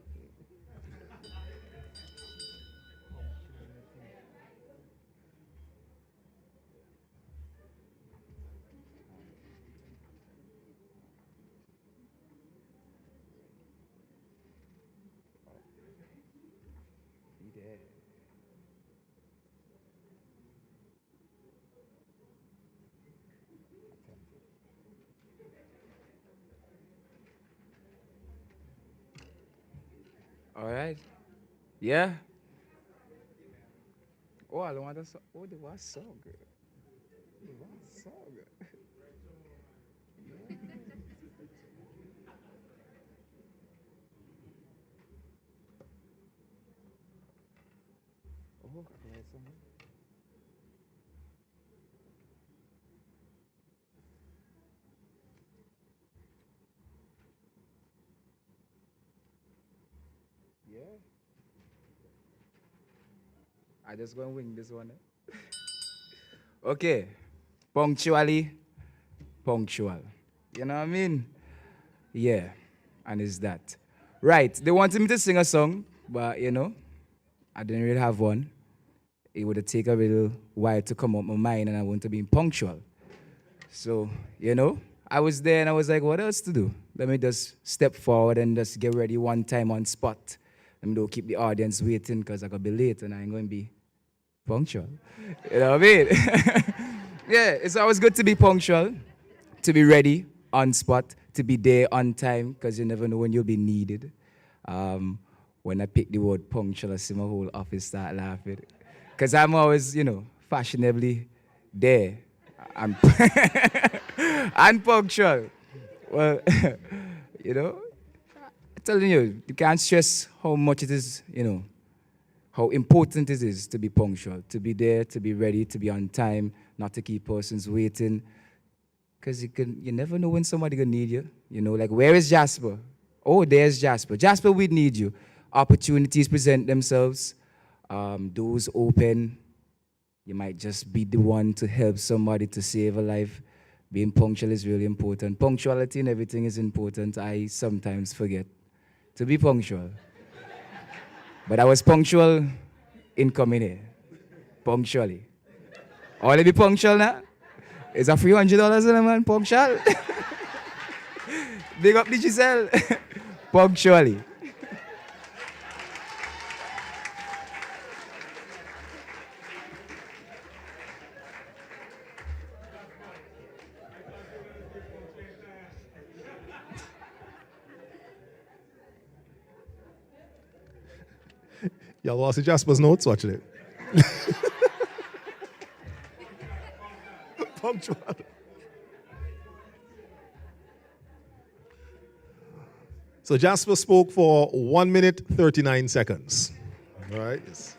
All right. Yeah. Oh, I don't want to. Oh, the was so good. The was so good. Oh, I can write something. Yeah. I just gonna wing this one. Okay. Punctual. You know what I mean? Yeah. And it's that. Right. They wanted me to sing a song, but I didn't really have one. It would have taken a little while to come up my mind, and I want to be punctual. So, I was there and I was like, what else to do? Let me just step forward and just get ready one time on spot. Let me don't keep the audience waiting because I could be late and I ain't going to be punctual. You know what I mean? Yeah, it's always good to be punctual, to be ready on spot, to be there on time because you never know when you'll be needed. When I pick the word punctual, I see my whole office start laughing. Because I'm always, fashionably there. I'm punctual. Well, I'm telling you can't stress how much it is, how important it is to be punctual, to be there, to be ready, to be on time, not to keep persons waiting. Because you never know when somebody gonna need you. Like, where is Jasper? Oh, there's Jasper. Jasper, we need you. Opportunities present themselves. Doors open. You might just be the one to help somebody to save a life. Being punctual is really important. Punctuality and everything is important. I sometimes forget to be punctual. But I was punctual in coming here. Punctually. All to be punctual now? It's a $300 in a man, punctual. Big up the Giselle. Punctually. Y'all want to see Jasper's notes? Watch it. Punctual. So Jasper spoke for 1 minute, 39 seconds. All right. Yes.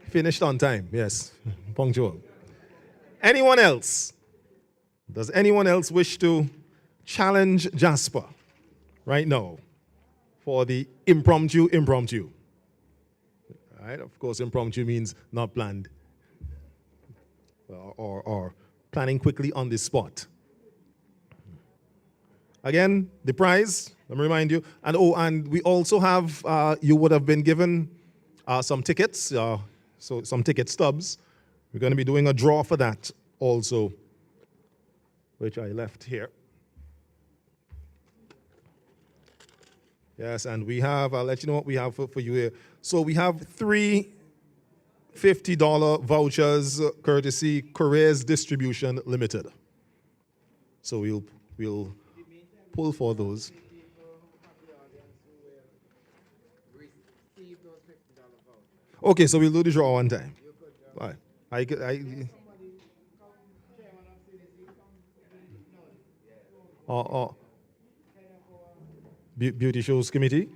Finished on time. Yes. Punctual. Anyone else? Does anyone else wish to challenge Jasper right now for the impromptu? All right, of course, impromptu means not planned or planning quickly on the spot. Again, the prize, let me remind you. And we also have, you would have been given some tickets, so some ticket stubs. We're going to be doing a draw for that also, which I left here. Yes, and we have, I'll let you know what we have for you here. So we have 3 $50 vouchers courtesy Careers Distribution Limited. So we'll pull for those. Okay, so we'll do the draw one time. All right. Beauty Shows Committee.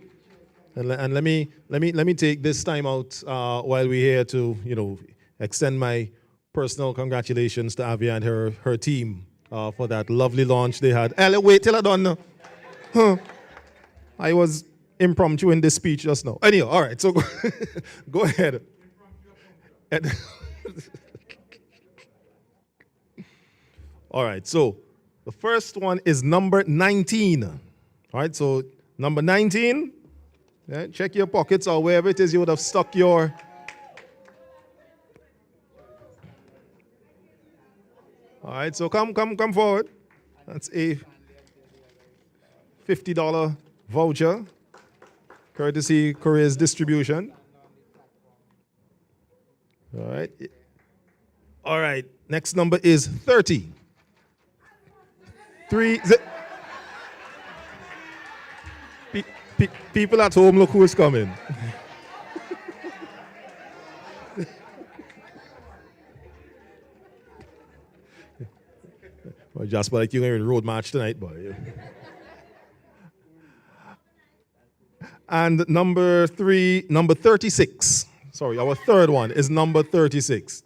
And let me take this time out while we're here to extend my personal congratulations to Avia and her team for that lovely launch they had. Wait till I done now. Huh. I was impromptu in this speech just now. Anyhow, all right, so go ahead. All right, so the first one is number 19. All right, so number 19. Yeah, check your pockets or wherever it is you would have stuck your. All right, so come forward. That's a $50 voucher, courtesy Careers Distribution. All right. All right, next number is 30. People at home, look who is coming. Well, Jasper, like you're in road march tonight, boy. And number 36. Sorry, our third one is number 36.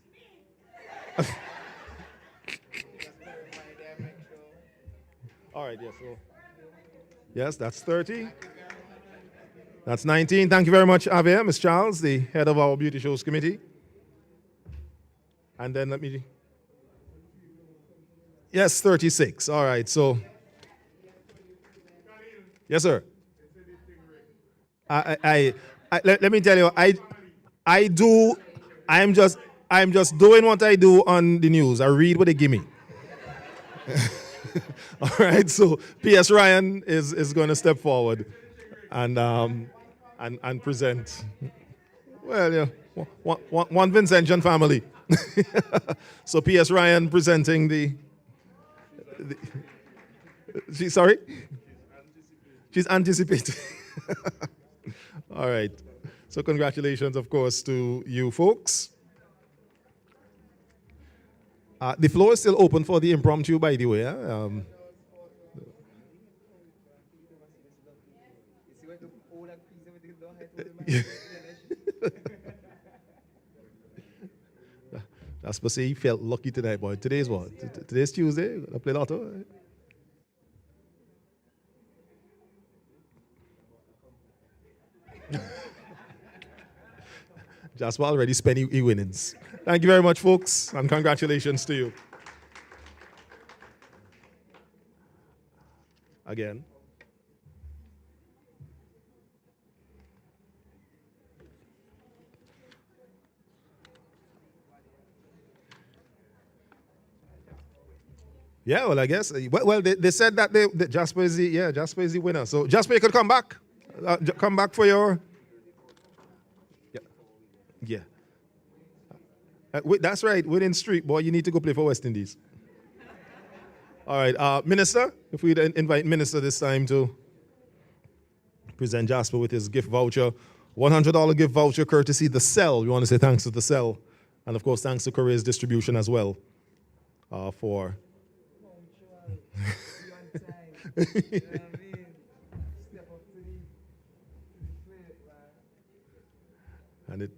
All right, yes. So, yes, that's 30. That's 19. Thank you very much, Avia, Ms. Charles, the head of our Beauty Shows Committee. And then let me. Yes, 36. All right, so. Yes, sir. Let me tell you, I'm just doing what I do on the news. I read what they give me. All right, so P.S. Ryan is going to step forward and present. Well, yeah, one Vincentian family. So P.S. Ryan presenting sorry? She's anticipating. All right. So congratulations, of course, to you folks. The floor is still open for the impromptu, by the way. That's supposed to say he felt lucky tonight, boy. Today's what? Today's Tuesday. I play lotto. Jasper already spent winnings. Thank you very much, folks, and congratulations to you. Again. Yeah, well, I guess. Well, they said that Jasper is the winner. So Jasper, you could come back. Come back for your. Yeah. That's right. Within street, boy, you need to go play for West Indies. All right, Minister, if we'd invite Minister this time to present Jasper with his gift voucher, $100 gift voucher courtesy The Cell. We want to say thanks to The Cell. And of course, thanks to Careers Distribution as well for. And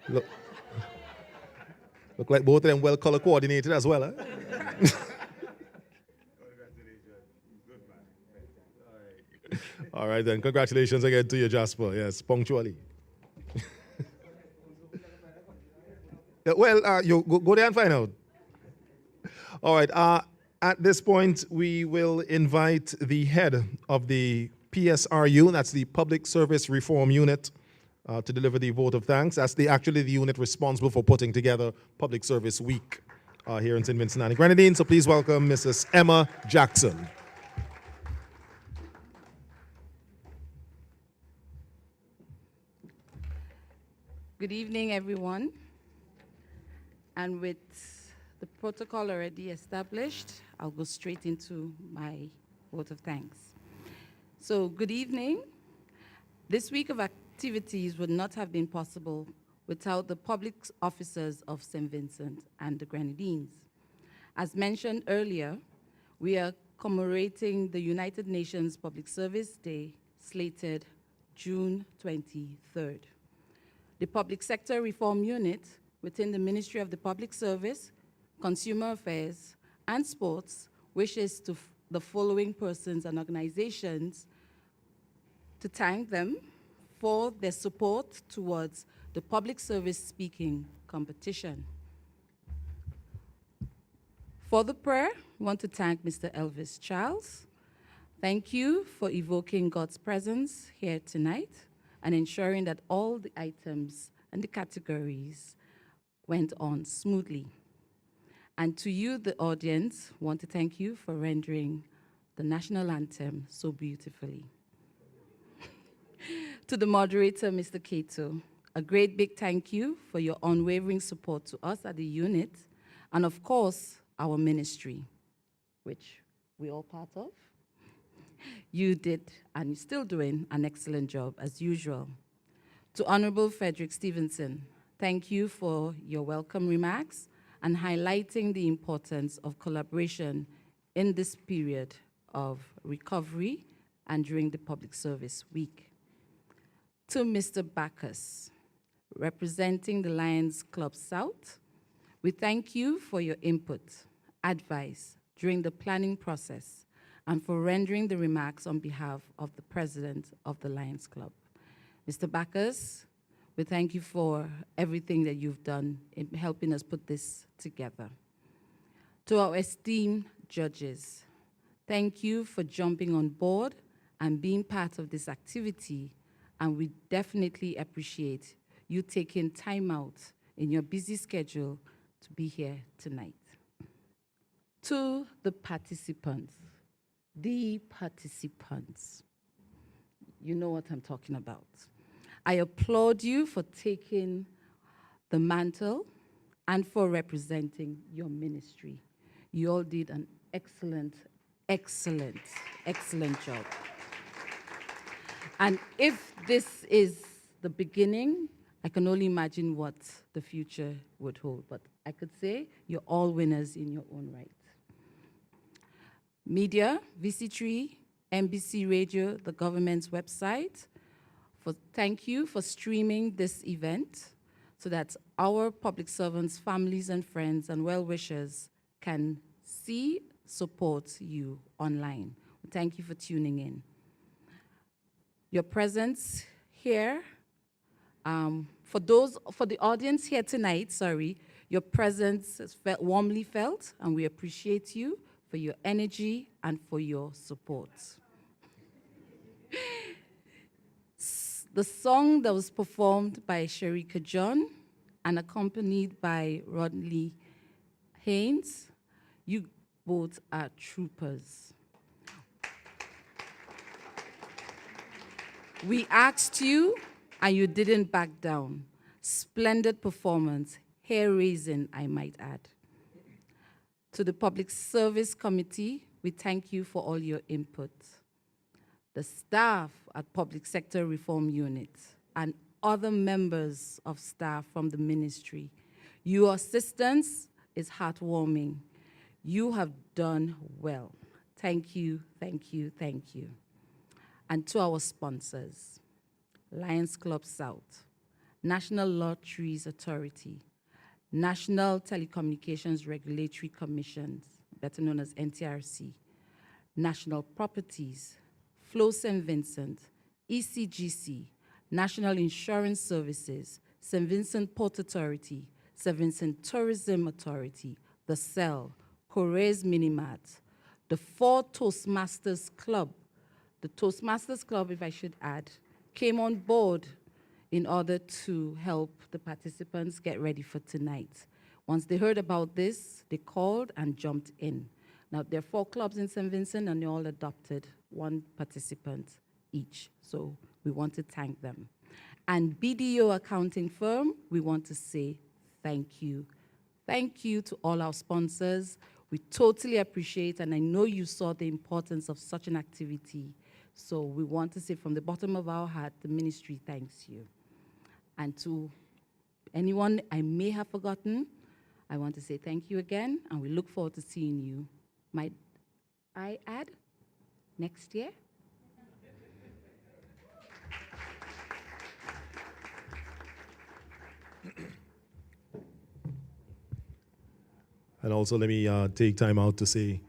look. Look like both of them well color coordinated as well, huh? All right then, congratulations again to you, Jasper. Yes, punctually. Yeah, well, you go there and find out. All right. At this point, we will invite the head of the PSRU, that's the Public Service Reform Unit, to deliver the vote of thanks. That's actually the unit responsible for putting together Public Service Week here in St. Vincent and the Grenadines. So please welcome Mrs. Emma Jackson. Good evening, everyone. And with the protocol already established, I'll go straight into my vote of thanks. So, good evening. This week of activities would not have been possible without the public officers of St. Vincent and the Grenadines. As mentioned earlier, we are commemorating the United Nations Public Service Day, slated June 23rd. The Public Sector Reform Unit within the Ministry of the Public Service, Consumer Affairs, and Sports wishes to the following persons and organizations to thank them for their support towards the public service speaking competition. For the prayer, we want to thank Mr. Elvis Charles. Thank you for evoking God's presence here tonight and ensuring that all the items and the categories went on smoothly. And to you, the audience, want to thank you for rendering the national anthem so beautifully. To the moderator, Mr. Cato, a great big thank you for your unwavering support to us at the unit, and of course, our ministry, which we're all part of. You did, and you're still doing, an excellent job, as usual. To Honorable Frederick Stevenson, thank you for your welcome remarks and highlighting the importance of collaboration in this period of recovery and during the Public Service Week. To Mr. Bacchus, representing the Lions Club South, we thank you for your input, advice during the planning process, and for rendering the remarks on behalf of the president of the Lions Club. Mr. Bacchus, we thank you for everything that you've done in helping us put this together. To our esteemed judges, thank you for jumping on board and being part of this activity, and we definitely appreciate you taking time out in your busy schedule to be here tonight. To the participants, you know what I'm talking about. I applaud you for taking the mantle and for representing your ministry. You all did an excellent, excellent, excellent job. And if this is the beginning, I can only imagine what the future would hold. But I could say you're all winners in your own right. Media, VC3, NBC Radio, the government's website, thank you for streaming this event so that our public servants, families and friends and well-wishers can see, support you online. Thank you for tuning in. Your presence here, for the audience here tonight, your presence is warmly felt, and we appreciate you for your energy and for your support. The song that was performed by Sharika John and accompanied by Rodney Haynes, you both are troopers. We asked you, and you didn't back down. Splendid performance, hair-raising, I might add. To the Public Service Committee, we thank you for all your input. The staff at Public Sector Reform Unit and other members of staff from the ministry, your assistance is heartwarming. You have done well. Thank you, thank you, thank you. And to our sponsors, Lions Club South, National Lotteries Authority, National Telecommunications Regulatory Commissions, better known as NTRC, National Properties, Flow St. Vincent, ECGC, National Insurance Services, St. Vincent Port Authority, St. Vincent Tourism Authority, the CEL, Correa's Minimart, the 4 Toastmasters Club. The Toastmasters Club, if I should add, came on board in order to help the participants get ready for tonight. Once they heard about this, they called and jumped in. Now, there are 4 clubs in St. Vincent, and they all adopted 1 participant each. So we want to thank them. And BDO accounting firm, we want to say thank you. Thank you to all our sponsors. We totally appreciate, and I know you saw the importance of such an activity. So we want to say from the bottom of our heart, the ministry thanks you. And to anyone I may have forgotten, I want to say thank you again, and we look forward to seeing you. Might I add, next year? And also let me take time out to say,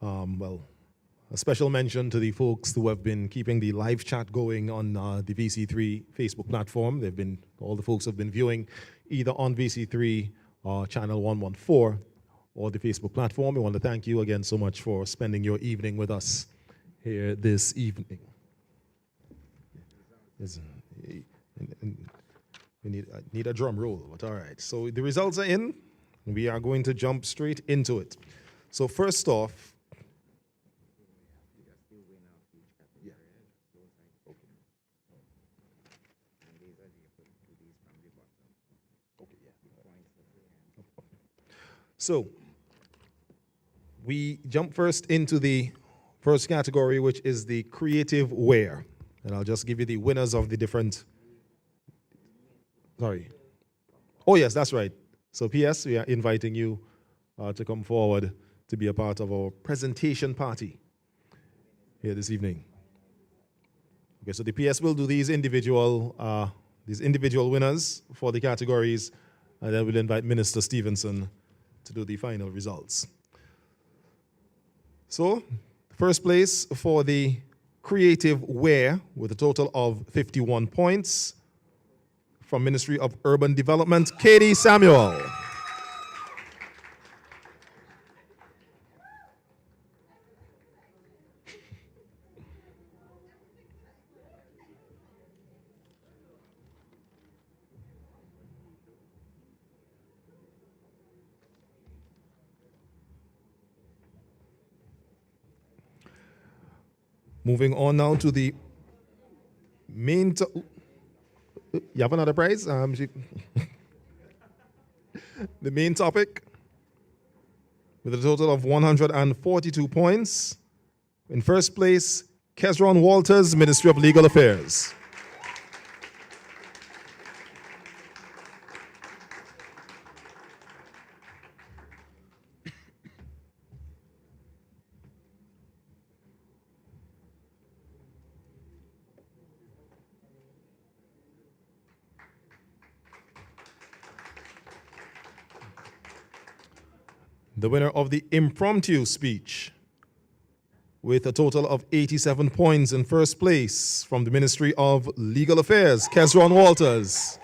a special mention to the folks who have been keeping the live chat going on the VC3 Facebook platform. All the folks have been viewing either on VC3 channel 114 or the Facebook platform. We want to thank you again so much for spending your evening with us here this evening. We need a drum roll, but all right. So the results are in. We are going to jump straight into it. So first off, so we jump first into the first category, which is the creative wear. And I'll just give you the winners of the different, sorry. Oh yes, that's right. So PS, we are inviting you to come forward to be a part of our presentation party here this evening. Okay, so the PS will do these individual winners for the categories, and then we'll invite Minister Stevenson to do the final results. So, first place for the creative wear with a total of 51 points from Ministry of Urban Development, Katie Samuel. Moving on now to the main. You have another prize? The main topic with a total of 142 points. In first place, Kezron Walters, Ministry of Legal Affairs. The winner of the impromptu speech with a total of 87 points in first place from the Ministry of Legal Affairs, Kezron Walters.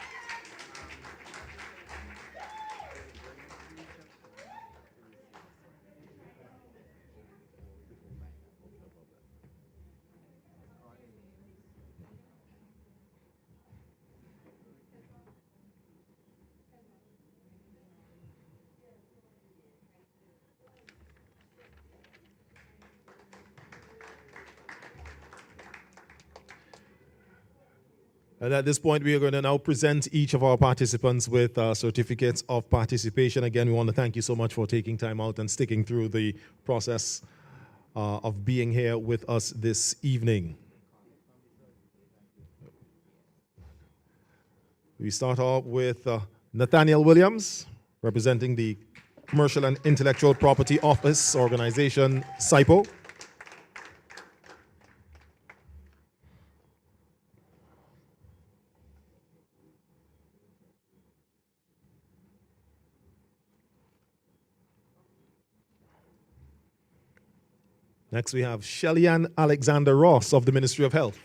And at this point, we are going to now present each of our participants with certificates of participation. Again, we want to thank you so much for taking time out and sticking through the process of being here with us this evening. We start off with Nathaniel Williams, representing the Commercial and Intellectual Property Office Organization, CIPO. Next, we have Shellyanne Alexander Ross of the Ministry of Health.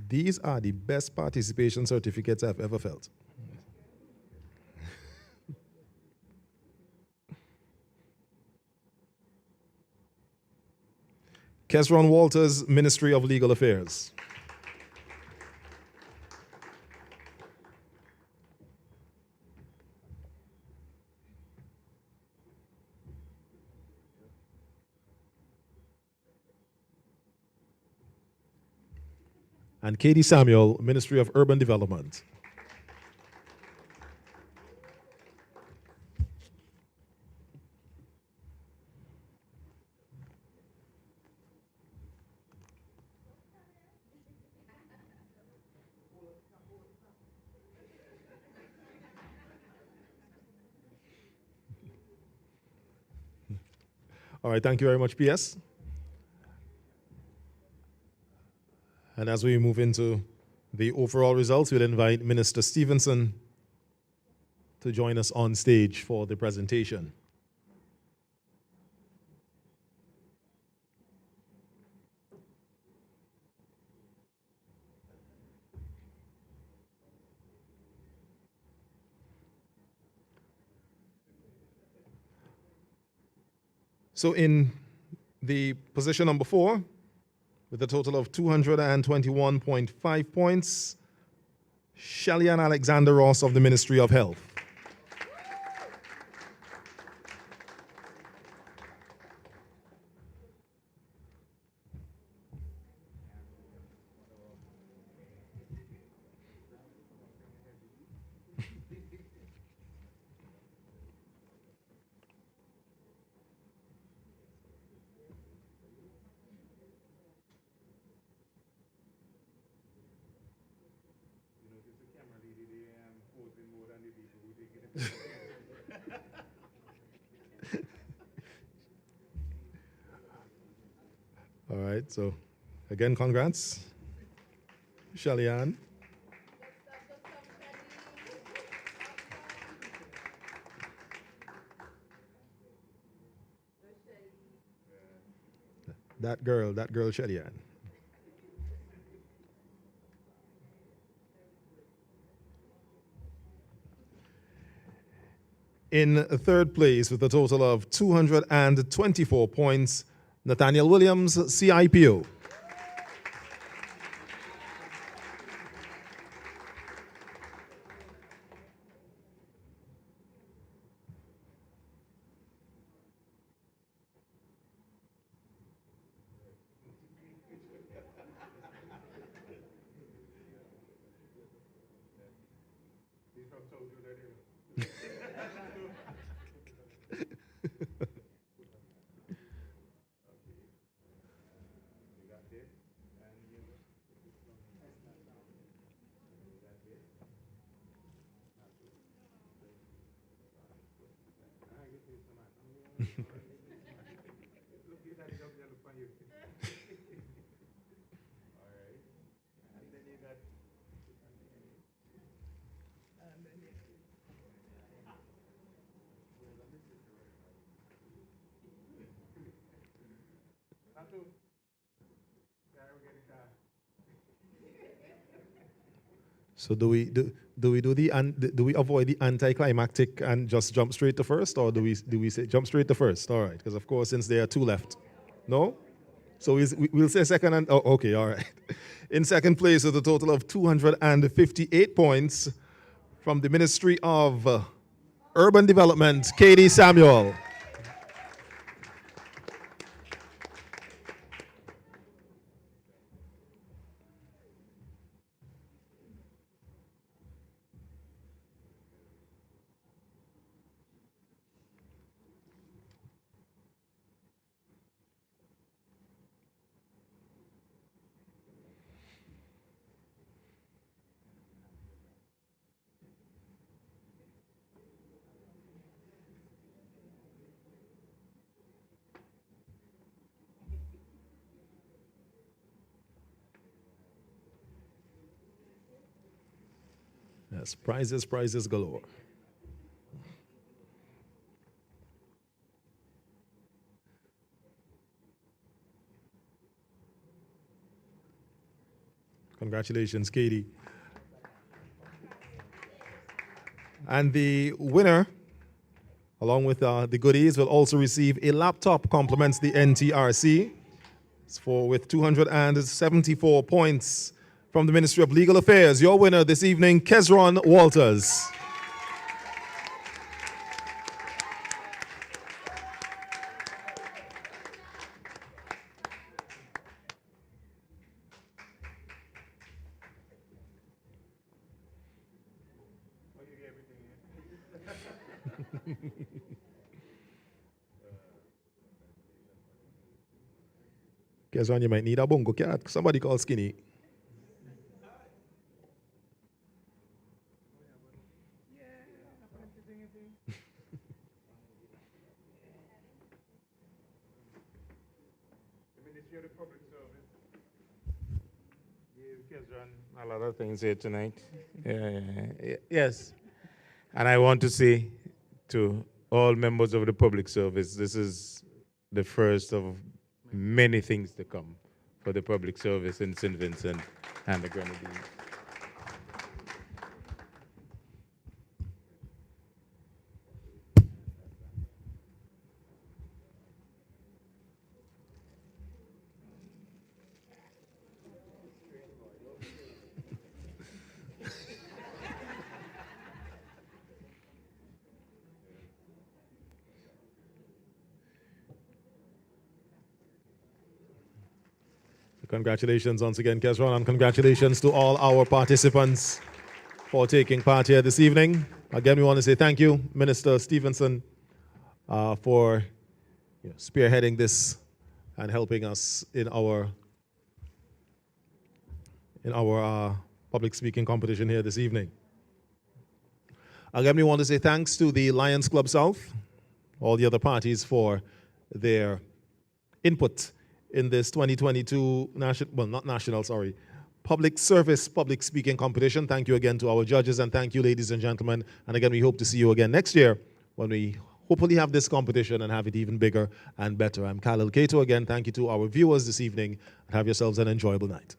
These are the best participation certificates I've ever felt. Kesron Walters, Ministry of Legal Affairs. And Katie Samuel, Ministry of Urban Development. All right, thank you very much, PS. And as we move into the overall results, we'll invite Minister Stevenson to join us on stage for the presentation. So in the position number 4, with a total of 221.5 points, Shellyanne Alexander Ross of the Ministry of Health. All right, so again, congrats, Shellyanne. That girl, Shellyanne. In third place with a total of 224 points, Nathaniel Williams, CIPO. So do we avoid the anticlimactic and just jump straight to first, or do we say jump straight to first? All right, because of course since there are 2 left, no. So we'll say second and okay, all right. In second place with a total of 258 points from the Ministry of Urban Development, Katie Samuel. Yes, prizes galore. Congratulations, Katie. And the winner, along with the goodies, will also receive a laptop, compliments the NTRC. It's with 274 points from the Ministry of Legal Affairs. Your winner this evening, Kezron Walters. Kezron, you might need a bongo cat. Somebody call Skinny. A lot of things here tonight. Yes. And I want to say to all members of the public service, this is the first of many things to come for the public service in St. Vincent and the Grenadines. Congratulations once again, Kezron, and congratulations to all our participants for taking part here this evening. Again, we want to say thank you, Minister Stevenson, for spearheading this and helping us in our public speaking competition here this evening. Again, we want to say thanks to the Lions Club South, all the other parties for their input in this 2022 public service, public speaking competition. Thank you again to our judges, and thank you, ladies and gentlemen. And again, we hope to see you again next year when we hopefully have this competition and have it even bigger and better. I'm Khalil Kato again. Thank you to our viewers this evening, and have yourselves an enjoyable night.